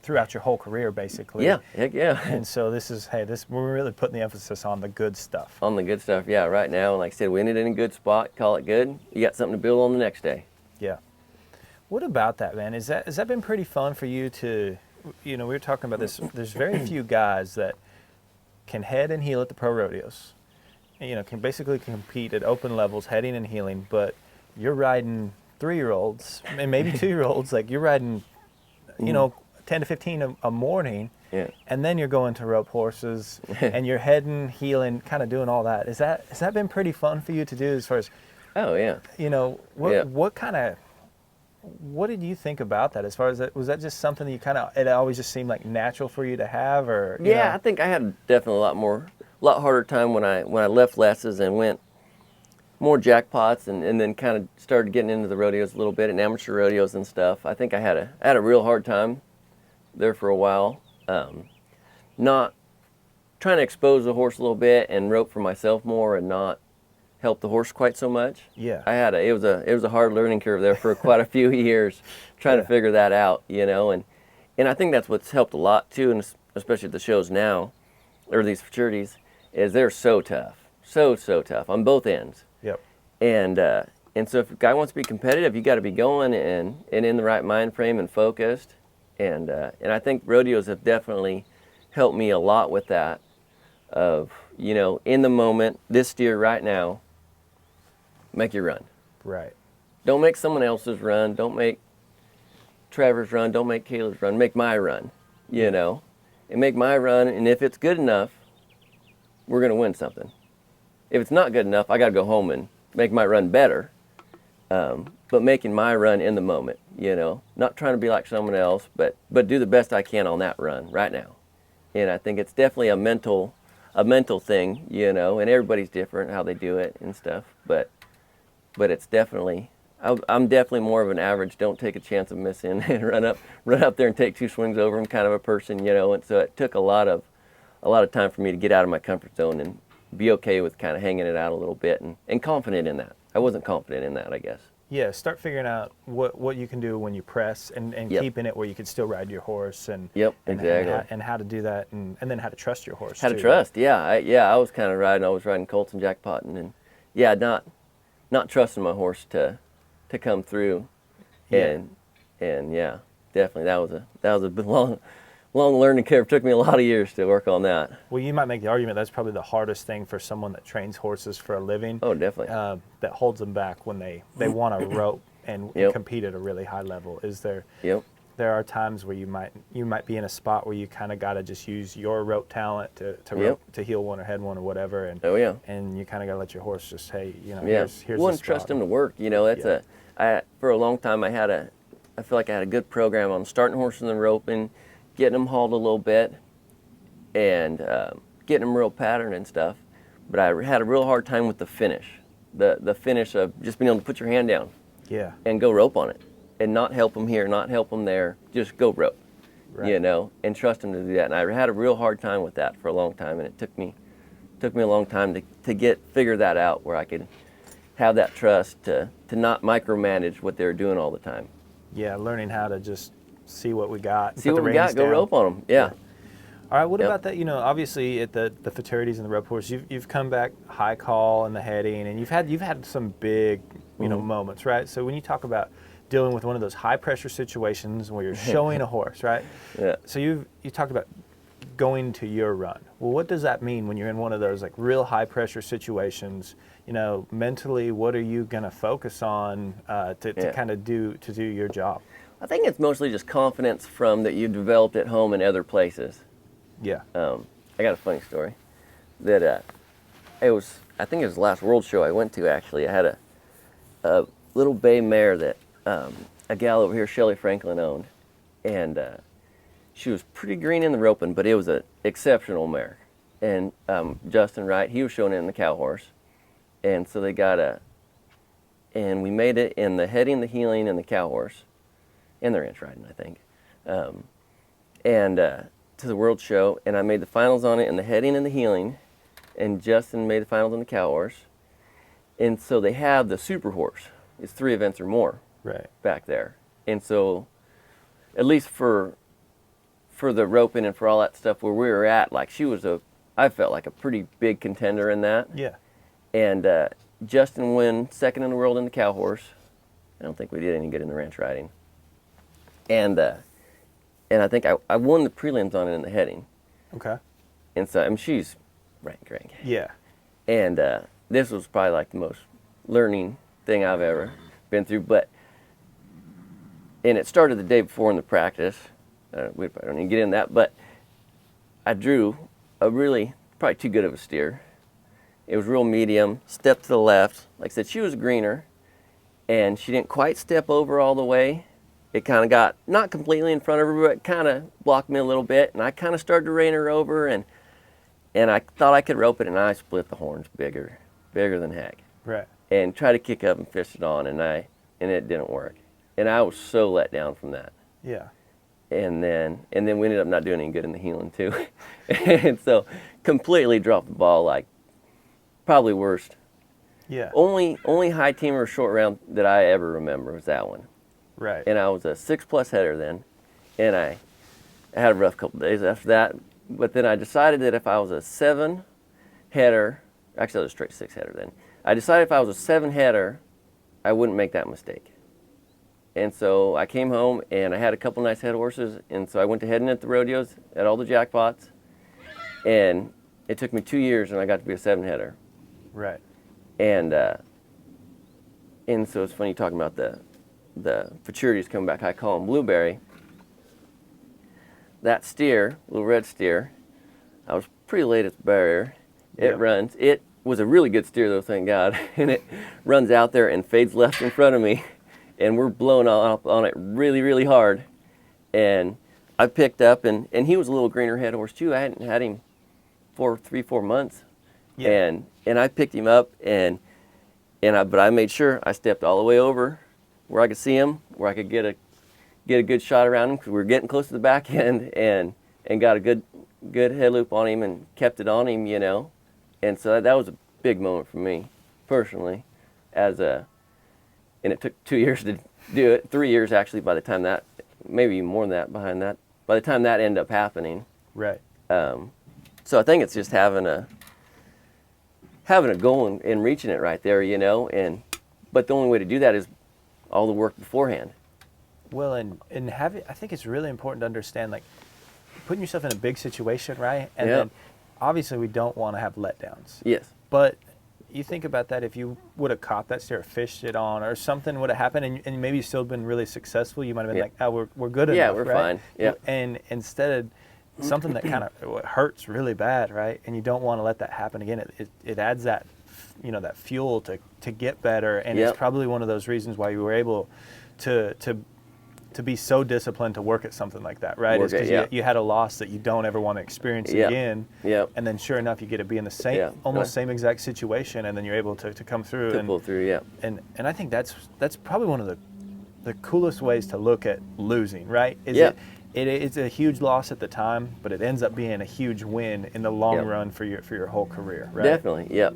throughout your whole career, basically. Yeah, heck yeah. And so this is, we're really putting the emphasis on the good stuff. On the good stuff, yeah, right now. And like I said, we ended in a good spot, call it good. You got something to build on the next day. Yeah. What about that, man? Has that been pretty fun for you to, you know, we were talking about this, there's very few guys that can head and heel at the pro rodeos, you know, can basically compete at open levels, heading and heeling, but you're riding 3-year-olds and maybe 2-year-olds, like you're riding, you know, 10 to 15 a morning, and then you're going to rope horses, and you're heading, heeling, kind of doing all that. Has that been pretty fun for you to do as far as, oh, yeah. You know, what did you think about that? As far as was that just something that you kind of, it always just seemed like natural for you to have, or? You know? I think I had definitely a lot harder time when I left lessons and went more jackpots, and then kind of started getting into the rodeos a little bit, and amateur rodeos and stuff. I think I had a real hard time there for a while, not trying to expose the horse a little bit and rope for myself more, and not help the horse quite so much. Yeah. It was a hard learning curve there for quite a few years, trying to figure that out, you know, and I think that's what's helped a lot too, and especially at the shows now, or these futurities, is they're so tough, so tough on both ends. Yep. And so if a guy wants to be competitive, you got to be going and in the right mind frame and focused, and I think rodeos have definitely helped me a lot with that, of, you know, in the moment, this steer right now, make your run. Right. Don't make someone else's run. Don't make Trevor's run. Don't make Kayla's run. Make my run, you know, and make my run. And if it's good enough, we're going to win something. If it's not good enough, I got to go home and make my run better. But making my run in the moment, you know, not trying to be like someone else, but do the best I can on that run right now. And I think it's definitely a mental thing, you know, and everybody's different how they do it and stuff. But it's definitely, I'm definitely more of an average, don't take a chance of missing and run up there and take 2 swings over them kind of a person, you know. And so it took a lot of time for me to get out of my comfort zone and be okay with kind of hanging it out a little bit and confident in that. I wasn't confident in that, I guess. Yeah, start figuring out what you can do when you press, and Yep. keeping it where you can still ride your horse, and Yep, and, exactly. and how to do that, and then how to trust your horse How to too. Right? trust, yeah. I was kind of riding. I was riding colts and jackpotting, and yeah, not trusting my horse to come through, Yeah. and yeah, definitely that was a bit long learning curve. Took me a lot of years to work on that. Well, you might make the argument that's probably the hardest thing for someone that trains horses for a living. Oh, definitely. That holds them back when they want to rope and Yep. compete at a really high level. Is Yep. there are times where you might be in a spot where you kind of got to just use your rope talent to Yep. rope, to heel one or head one or whatever, and Oh yeah. and you kind of got to let your horse just, hey, Yeah. here's the Wouldn't trust spot. him to work. That's Yeah. for a long time I feel like I had a good program on starting horses in the roping, getting them hauled a little bit, and getting them real patterned and stuff. But I had a real hard time with the finish. The finish of just being able to put your hand down Yeah. and go rope on it, and not help them here, not help them there, just go rope, Right. and trust them to do that. And I had a real hard time with that for a long time, and it took me a long time to figure that out, where I could have that trust to not micromanage what they were doing all the time. Yeah, learning how to just see what we got. See put what the we got, reins go down. rope on them. Yeah. All right, what Yep. about that? Obviously at the futurities and the rope horse, you've come back high call in the heading, and you've had some big moments, right? So when you talk about dealing with one of those high pressure situations where you're showing a horse, right? Yeah. So you talked about going to your run. Well, what does that mean when you're in one of those like real high pressure situations? Mentally, what are you gonna focus on to Yeah. kind of do your job? I think it's mostly just confidence from that you've developed at home and other places. Yeah. I got a funny story that I think it was the last World Show I went to, actually. I had a little bay mare that a gal over here, Shelley Franklin, owned, and she was pretty green in the roping, but it was an exceptional mare. And Justin Wright, he was showing it in the cow horse, and so they got and we made it in the heading, the heeling, and the cow horse, and the ranch riding, I think, and to the World Show, and I made the finals on it in the heading and the heeling, and Justin made the finals on the cow horse. And so they have the super horse. It's 3 events or more Right. back there. And so, at least for the roping and for all that stuff where we were at, like I felt like a pretty big contender in that. Yeah. And Justin won second in the world in the cow horse. I don't think we did any good in the ranch riding. And I think I won the prelims on it in the heading. Okay. And so, she's rank. Yeah. And this was probably like the most learning thing I've ever been through. And it started the day before in the practice. We probably don't need to get into that, but I drew a really, probably too good of a steer. It was real medium, stepped to the left. Like I said, she was greener, and she didn't quite step over all the way. It kind of got, not completely in front of her, but kind of blocked me a little bit, and I kind of started to rein her over, and I thought I could rope it, and I split the horns bigger than heck. Right. And tried to kick up and fish it on, and it didn't work. And I was so let down from that. Yeah. And then we ended up not doing any good in the heeling too. And so completely dropped the ball, like probably worst. Yeah. Only high teamer short round that I ever remember was that one. Right. And I was a 6+ header then, and I had a rough couple days after that. But then I decided that if I was a 7 header, actually I was a straight 6 header then. I decided if I was a 7 header, I wouldn't make that mistake. And so I came home and I had a couple nice head horses, and so I went to heading at the rodeos at all the jackpots, and it took me 2 years and I got to be a 7 header. Right. And so it's funny talking about the futurities coming back. I call them Blueberry. That steer, little red steer, I was pretty late at the barrier. It Yep. runs. It was a really good steer though, thank God. And it runs out there and fades left in front of me, and we're blowing up on it really, really hard. And I picked up, and he was a little greener head horse too. I hadn't had him for 3-4 months. Yeah. And I picked him up, but I made sure I stepped all the way over where I could see him, where I could get a good shot around him, because we were getting close to the back end, and got a good head loop on him and kept it on him, And so that was a big moment for me personally, and and it took 2 years to do it, 3 years actually by the time that, maybe more than that behind that, by the time that ended up happening. Right. So I think it's just having a goal and reaching it right there, you know, but the only way to do that is all the work beforehand. Well, and I think it's really important to understand, like, putting yourself in a big situation, right? And then obviously we don't want to have letdowns. Yes. But you think about that, if you would have caught that steer, fished it on, or something would have happened, and maybe you still been really successful, you might have been like, oh, we're good enough, yeah, we're right? fine. Yeah. And instead of something that kind of hurts really bad, right? And you don't want to let that happen again. It adds that, you know, that fuel to get better, and it's probably one of those reasons why you were able to be so disciplined to work at something like that, right? Is because you had a loss that you don't ever want to experience again. Yep. And then sure enough, you get to be in the same, almost same exact situation, and then you're able to come through. To pull through, yeah. And I think that's probably one of the coolest ways to look at losing, right? It's a huge loss at the time, but it ends up being a huge win in the long run for your whole career, right? Definitely, yep.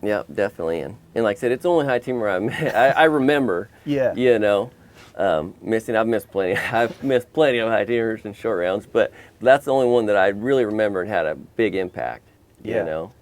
Yep, definitely. And like I said, it's the only high teamer I remember, you know, missing. I've missed plenty of high teamers and short rounds, but that's the only one that I really remember and had a big impact, you know.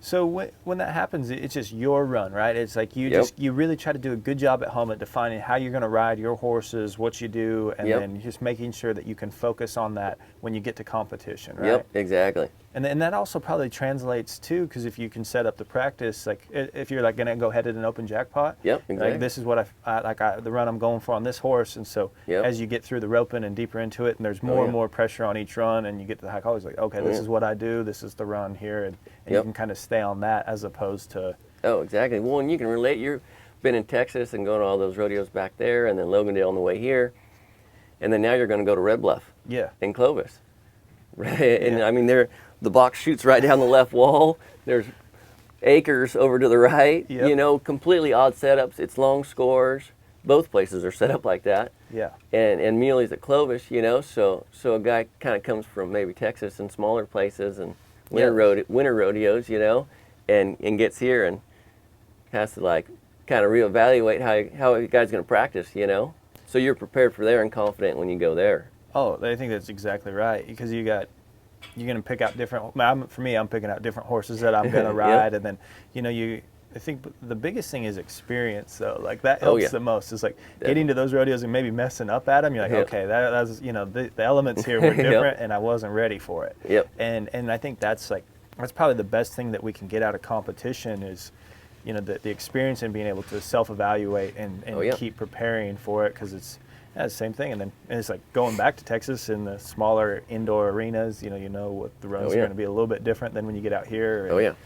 So when that happens, it's just your run, right? It's like you really try to do a good job at home at defining how you're going to ride your horses, what you do, and then just making sure that you can focus on that when you get to competition, right? Yep, exactly. And that also probably translates too, because if you can set up the practice, like if you're like going to go head at an open jackpot, exactly. Like this is what the run I'm going for on this horse, and so as you get through the roping and deeper into it, and there's more and more pressure on each run, and you get to the high college, like okay, this is what I do, this is the run here, and you can kind of stay on that as opposed to. Oh, exactly. Well, and you can relate. You've been in Texas and going to all those rodeos back there, and then Logandale on the way here, and then now you're going to go to Red Bluff, and Clovis, right? And I mean, the box shoots right down the left wall. There's acres over to the right. You know, completely odd setups. It's long scores. Both places are set up like that. Yeah. And Muley's at Clovis. You know, so a guy kind of comes from maybe Texas and smaller places and winter rodeos. You know, and gets here and has to like kind of reevaluate how a guy's going to practice. You know, so you're prepared for there and confident when you go there. Oh, I think that's exactly right, because you're going to pick out different. For me, I'm picking out different horses that I'm going to ride, and then, you know, I think the biggest thing is experience, though. Like that helps the most. It's like getting to those rodeos and maybe messing up at them. You're like, okay, that's you know, the elements here were different, and I wasn't ready for it. And I think that's probably the best thing that we can get out of competition is, you know, the experience and being able to self-evaluate and keep preparing for it, because it's the same thing. And then it's like going back to Texas in the smaller indoor arenas, you know what the runs are going to be a little bit different than when you get out here. And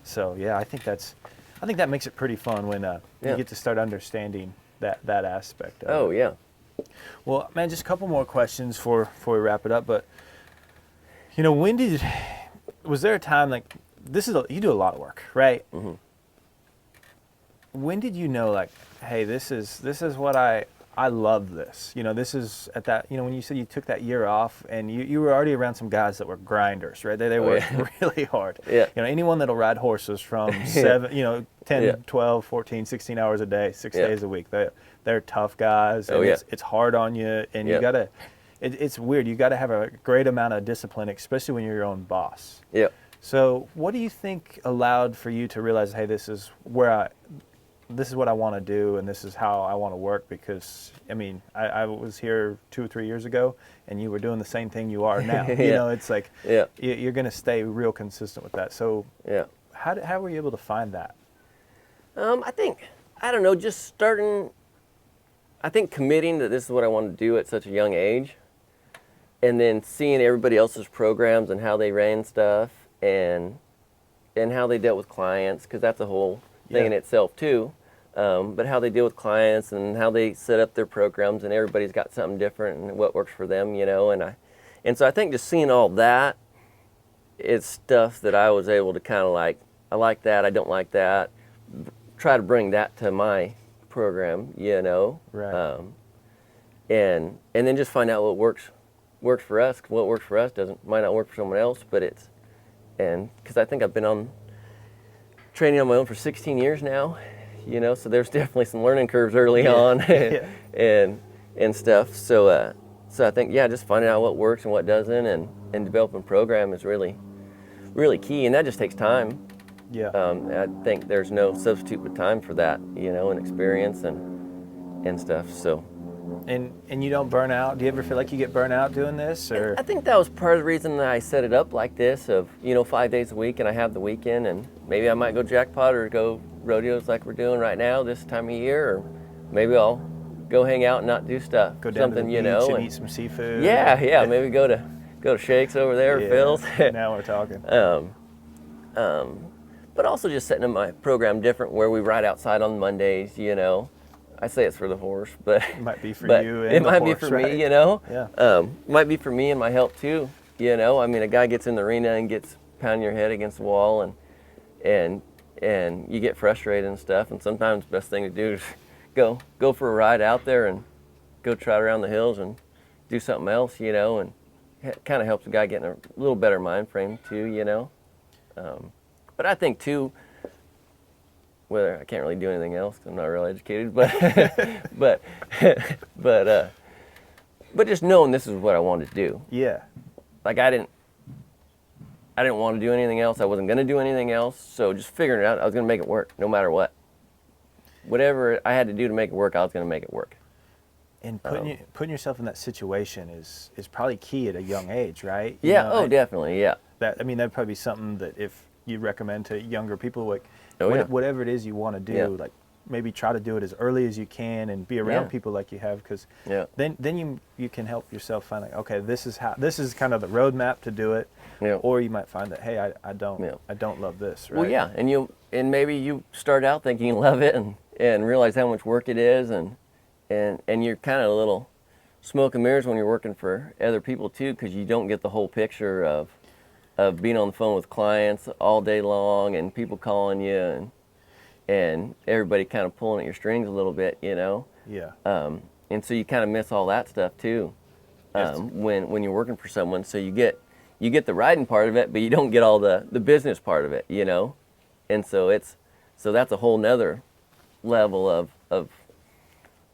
so I think that makes it pretty fun when you get to start understanding that aspect of it. Well, man, just a couple more questions before we wrap it up. But, you know, was there a time, like, you do a lot of work, right? Mm-hmm. When did you know, like, hey, this is what I love this. You know, this is at that, you know, when you said you took that year off and you were already around some guys that were grinders, right? They worked really hard. You know, anyone that'll ride horses from 10, 12, 14, 16 hours a day, 6 days a week, they're tough guys. And it's hard on you, and you gotta, it's weird. You gotta have a great amount of discipline, especially when you're your own boss. So what do you think allowed for you to realize, hey, this is what I want to do, and this is how I want to work? Because, I mean, I was here 2 or 3 years ago, and you were doing the same thing you are now. You know, it's like you're going to stay real consistent with that. So how were you able to find that? I don't know, just starting, I think committing that this is what I want to do at such a young age, and then seeing everybody else's programs and how they ran stuff and how they dealt with clients, because that's a whole thing in itself too, but how they deal with clients and how they set up their programs, and everybody's got something different and what works for them, you know. And so I think just seeing all that is stuff that I was able to kind of like, I like that, I don't like that, try to bring that to my program, you know. And then just find out what works for us. What works for us might not work for someone else, but because I think I've been training on my own for 16 years now, you know, so there's definitely some learning curves early on Yeah. and stuff. So I think, yeah, just finding out what works and what doesn't, and developing a program is really key, and that just takes time. Yeah. I think there's no substitute but time for that, you know, and experience and stuff. So. And you don't burn out? Do you ever feel like you get burnt out doing this, or? I think that was part of the reason that I set it up like this, of, you know, 5 days a week, and I have the weekend, and maybe I might go jackpot or go rodeos like we're doing right now this time of year, or maybe I'll go hang out and not do stuff. Go down something, to the you beach know, and eat some seafood. Yeah, maybe go to Shakes over there, Yeah, Phil's. Now we're talking. But also just setting up my program different, where we ride outside on Mondays, you know. I say it's for the horse, but It might be for but you and it the might horse, be for right? me, you know. Yeah. Might be for me and my help too, you know. I mean, a guy gets in the arena and gets pounding your head against the wall, and you get frustrated and stuff. And sometimes the best thing to do is go for a ride out there and go trot around the hills and do something else, you know. And it kind of helps the guy get in a little better mind frame too, you know. But I think too, whether I can't really do anything else 'cause I'm not real educated, but but just knowing this is what I wanted to do. Yeah. Like I didn't want to do anything else. I wasn't going to do anything else. So just figuring it out, I was going to make it work no matter what. Whatever I had to do to make it work, I was going to make it work. And putting yourself in that situation is probably key at a young age, right? Yeah. You know, Definitely. Yeah. that'd probably be something that if you recommend to younger people, like Oh, yeah. whatever it is you want to do, Yeah. like maybe try to do it as early as you can and be around Yeah. people like you have, because Yeah. then you can help yourself find, like, okay, this is kind of the roadmap to do it. Yeah. Or you might find that, hey, I don't Yeah. love this, right? Well, yeah, and maybe you start out thinking you love it and realize how much work it is, and you're kind of a little smoke and mirrors when you're working for other people too, because you don't get the whole picture of being on the phone with clients all day long and people calling you and everybody kind of pulling at your strings a little bit, you know. Yeah. And so you kind of miss all that stuff too, when you're working for someone. So you get the riding part of it, but you don't get all the business part of it, you know. And so that's a whole nother level of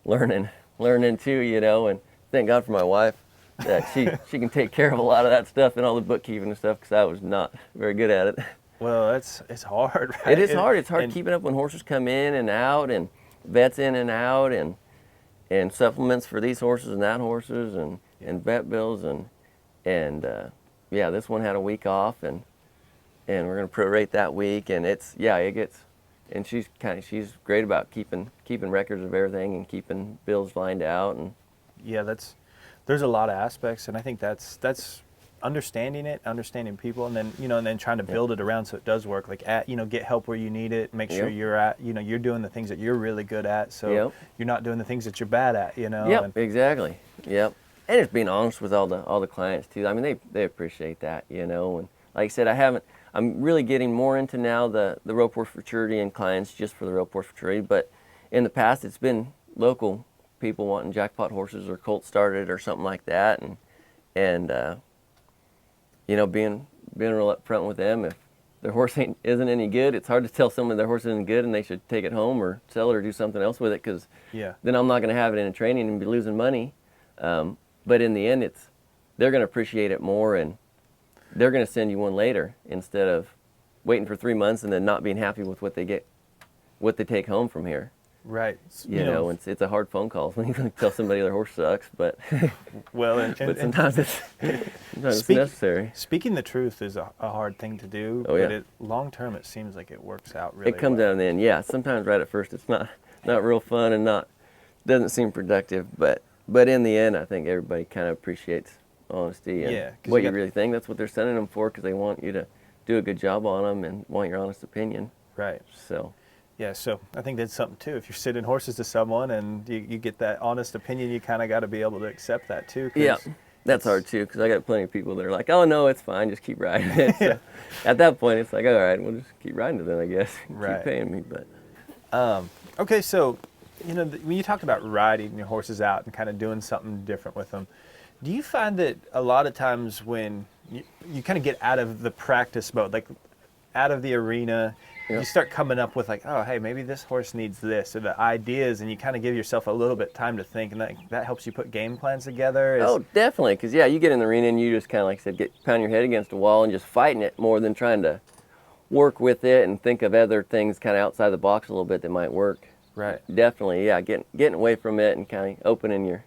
learning too, you know. And thank God for my wife, that she can take care of a lot of that stuff and all the bookkeeping and stuff, because I was not very good at it. Well, it's hard, right? It is hard. It's hard keeping up when horses come in and out, and vets in and out, and supplements for these horses and that horses, and vet bills, and yeah, this one had a week off, and we're gonna prorate that week, and it gets, and she's great about keeping records of everything and keeping bills lined out, and yeah, there's a lot of aspects, and I think that's understanding people, and then trying to build it around so it does work. Like, get help where you need it. Make sure you're doing the things that you're really good at, so you're not doing the things that you're bad at. You know. Yep, exactly. Yep, and it's being honest with all the clients too. I mean, they appreciate that, you know. And like I said, I'm really getting more into now the rope horse futurity and clients just for the rope horse futurity. But in the past, it's been local people wanting jackpot horses or colt started or something like that, and being real upfront with them. If their horse isn't any good, it's hard to tell someone their horse isn't good and they should take it home or sell it or do something else with it, because then I'm not going to have it in a training and be losing money. But in the end, they're going to appreciate it more, and they're going to send you one later instead of waiting for 3 months and then not being happy with what they take home from here. Right. You know, it's a hard phone call when you tell somebody their horse sucks, but well, but sometimes it's necessary. Speaking the truth is a hard thing to do, Oh, yeah. but long term it seems like it works out really It comes well. out in the end, yeah. Sometimes right at first it's not real fun and doesn't seem productive, but in the end I think everybody kind of appreciates honesty and what you really think. That's what they're sending them for, because they want you to do a good job on them and want your honest opinion. Right. So. Yeah, so I think that's something too. If you're sitting horses to someone and you get that honest opinion, you kind of got to be able to accept that too. Yeah, that's hard too, because I got plenty of people that are like, "Oh no, it's fine, just keep riding it." So at that point, it's like, "All right, we'll just keep riding it then, I guess. Right. Keep paying me." But okay, so when you talked about riding your horses out and kind of doing something different with them, do you find that a lot of times when you kind of get out of the practice mode, like out of the arena, Yep. you start coming up with like, oh, hey, maybe this horse needs this, or the ideas, and you kind of give yourself a little bit time to think, and that helps you put game plans together. Oh, definitely, because yeah, you get in the arena and you just kind of, like I said, pound your head against a wall and just fighting it more than trying to work with it and think of other things kind of outside the box a little bit that might work. Right. Definitely, yeah, getting away from it and kind of opening your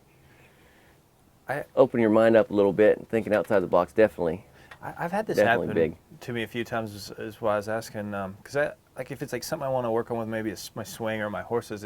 mind up a little bit and thinking outside the box. Definitely. I've had this Definitely happen big. to me a few times, is why I was asking, because like if it's like something I want to work on with maybe my swing or my horses,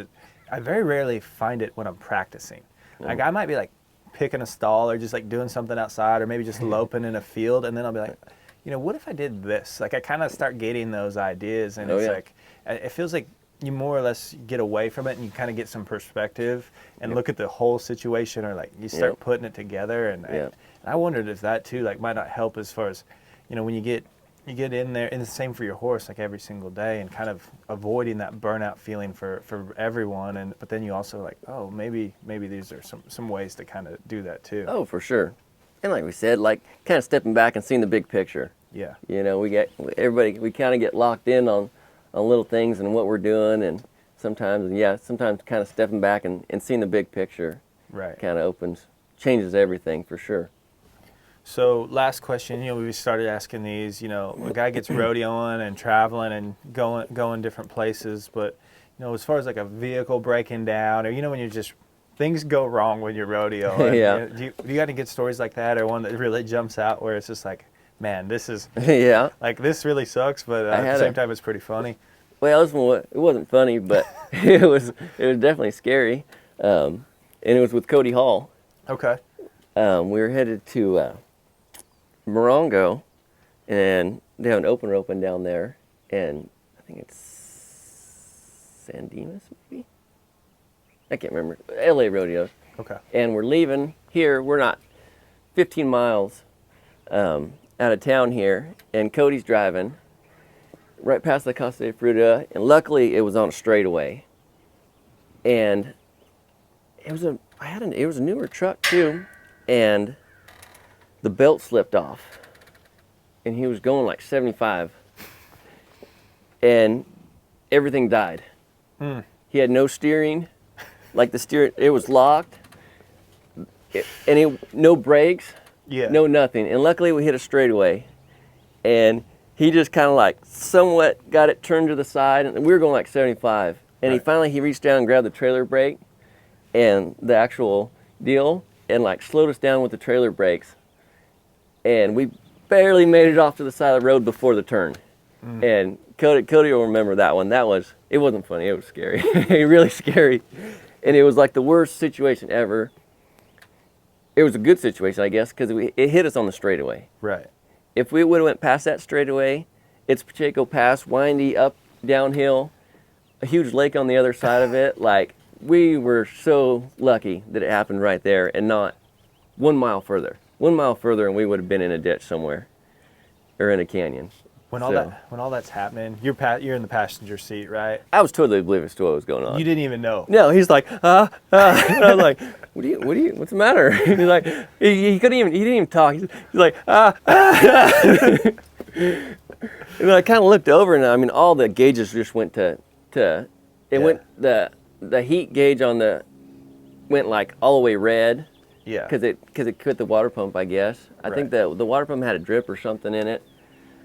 I very rarely find it when I'm practicing. Like I might be like picking a stall or just like doing something outside or maybe just loping in a field, and then I'll be like, what if I did this? Like I kind of start getting those ideas, and it's like, it feels like you more or less get away from it and you kind of get some perspective and look at the whole situation, or like you start putting it together, and I wondered if that too like might not help as far as, when you get in there, and the same for your horse, like every single day, and kind of avoiding that burnout feeling for everyone, but then you also like, oh, maybe these are some ways to kind of do that too. Oh, for sure. And like we said, like kind of stepping back and seeing the big picture. Yeah. We kind of get locked in on little things and what we're doing, and sometimes kind of stepping back and seeing the big picture. Right. Kind of changes everything for sure. So last question, we started asking these, a guy gets rodeoing and traveling and going different places, but, as far as like a vehicle breaking down, or, when you're just, things go wrong when you're rodeoing. Yeah. Do you got any good stories like that, or one that really jumps out where it's just like, man, this is, yeah. like this really sucks, but at the same time it's pretty funny. Well, it wasn't funny, but it was definitely scary, and it was with Cody Hall. Okay. We were headed to Morongo, and they have an open roping down there, and I think it's San Dimas, maybe? I can't remember. LA Rodeo. Okay. And we're leaving here. We're not 15 miles out of town here, and Cody's driving right past the Casa de Fruta, and luckily it was on a straightaway. And it was a newer truck too, and the belt slipped off, and he was going like 75, and everything died. He had no steering, like it was locked, and no brakes, no nothing. And luckily we hit a straightaway, and he just kind of like somewhat got it turned to the side, and we were going like 75, and he reached down and grabbed the trailer brake and the actual deal, and like slowed us down with the trailer brakes. And we barely made it off to the side of the road before the turn. And Cody will remember that one. It wasn't funny, it was scary. Really scary. And it was like the worst situation ever. It was a good situation, I guess, because it hit us on the straightaway. Right. If we would have went past that straightaway, it's Pacheco Pass, windy, up, downhill, a huge lake on the other side of it. Like, we were so lucky that it happened right there and not 1 mile further. 1 mile further and we would have been in a ditch somewhere or in a canyon. When all that's happening, you're in the passenger seat, right? I was totally oblivious to what was going on. You didn't even know. No, he's like, and I was like, what's the matter? He's like, he didn't even talk. He's like, And I kind of looked over, and I mean, all the gauges just went went the heat gauge went like all the way red. Yeah. Because it quit the water pump, I guess. I think the water pump had a drip or something in it,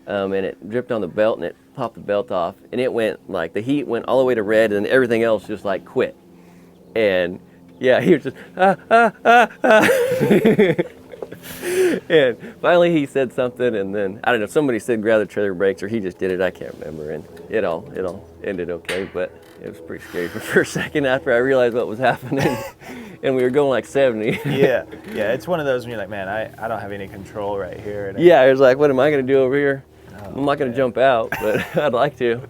and it dripped on the belt, and it popped the belt off, and it went like the heat went all the way to red, and everything else just like quit. And yeah, he was just And finally he said something, and then I don't know, somebody said grab the trailer brakes, or he just did it. I can't remember, and it all ended okay, but it was pretty scary for a second after I realized what was happening. And we were going like 70. Yeah, it's one of those when you're like, man, I don't have any control right here. And yeah, it was like, what am I going to do over here? I'm not going to jump out, but I'd like to.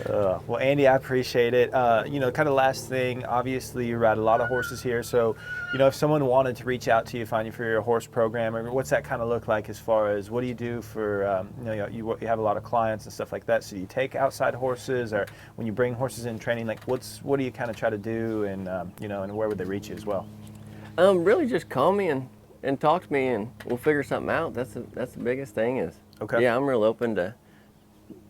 Well, Andy, I appreciate it. Kind of last thing, obviously you ride a lot of horses here, so if someone wanted to reach out to you, find you for your horse program, or what's that kind of look like as far as what do you do for, you have a lot of clients and stuff like that, so do you take outside horses, or when you bring horses in training, like what do you kind of try to do, and and where would they reach you as well? Really just call me and talk to me, and we'll figure something out. That's the biggest thing is Okay. Yeah, I'm real open to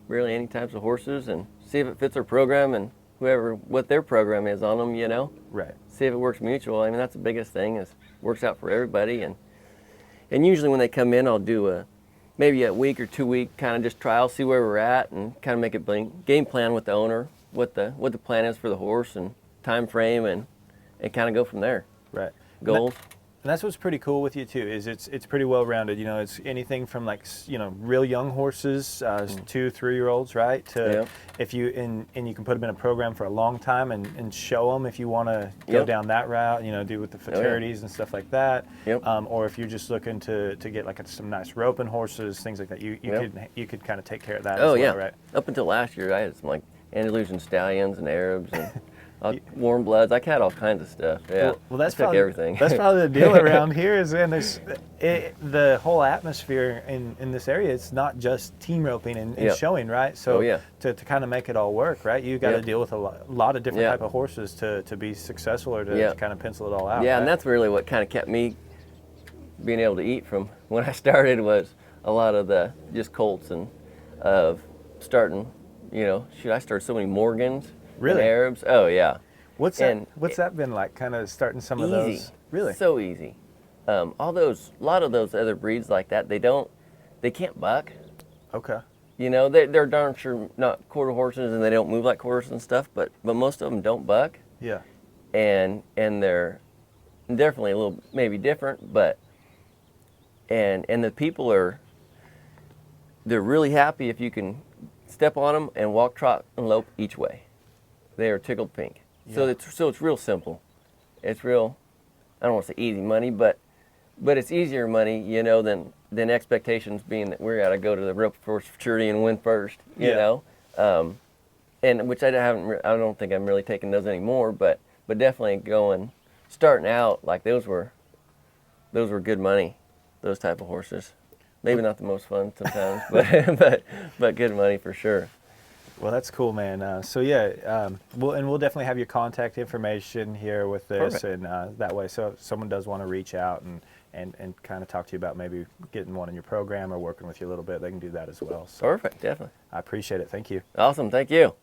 really any types of horses and see if it fits our program and what their program is on them, you know. Right. See if it works mutual. I mean, that's the biggest thing is works out for everybody. And usually when they come in, I'll do maybe a week or 2 week kind of just trial, see where we're at, and kind of make a game plan with the owner, what the plan is for the horse and time frame, and kind of go from there. Right. Goals. And that's what's pretty cool with you too, is it's pretty well rounded. You know, it's anything from like, you know, real young horses, 2-3-year-olds, right? To if you and you can put them in a program for a long time and show them if you want to go down that route. You know, do with the futurities and stuff like that. Or if you're just looking to get like some nice roping horses, things like that, you could kind of take care of that. Oh as well, right? Up until last year, I had some like Andalusian stallions and Arabs and. Warm bloods. I had all kinds of stuff. Yeah. Well, that's probably everything. That's probably the deal around here is, and the whole atmosphere in this area. It's not just team roping and showing, right? So to kind of make it all work, right? You got to deal with a lot of different type of horses to be successful or to kind of pencil it all out. Yeah, right? and that's really what kind of kept me being able to eat from when I started was a lot of the just colts and of starting. You know, I started so many Morgans. Really? And Arabs. Oh yeah. What's that been like? Kind of starting some of those. Really? So easy. A lot of those other breeds like that, they can't buck. Okay. You know, they're darn sure not quarter horses and they don't move like quarters and stuff, but most of them don't buck. Yeah. And they're definitely a little maybe different, but and the people they're really happy if you can step on them and walk, trot, and lope each way. They are tickled pink. Yeah. So it's real simple. It's real, I don't want to say easy money, but it's easier money, you know, than expectations being that we're got to go to the rope for futurity and win first, you know. And which I don't think I'm really taking those anymore, but definitely starting out like those were good money, those type of horses. Maybe not the most fun sometimes, but good money for sure. Well, that's cool, man. So yeah, we'll definitely have your contact information here with this. Perfect. And that way, so if someone does want to reach out and kind of talk to you about maybe getting one in your program or working with you a little bit, they can do that as well. So perfect, definitely. I appreciate it. Thank you. Awesome, thank you.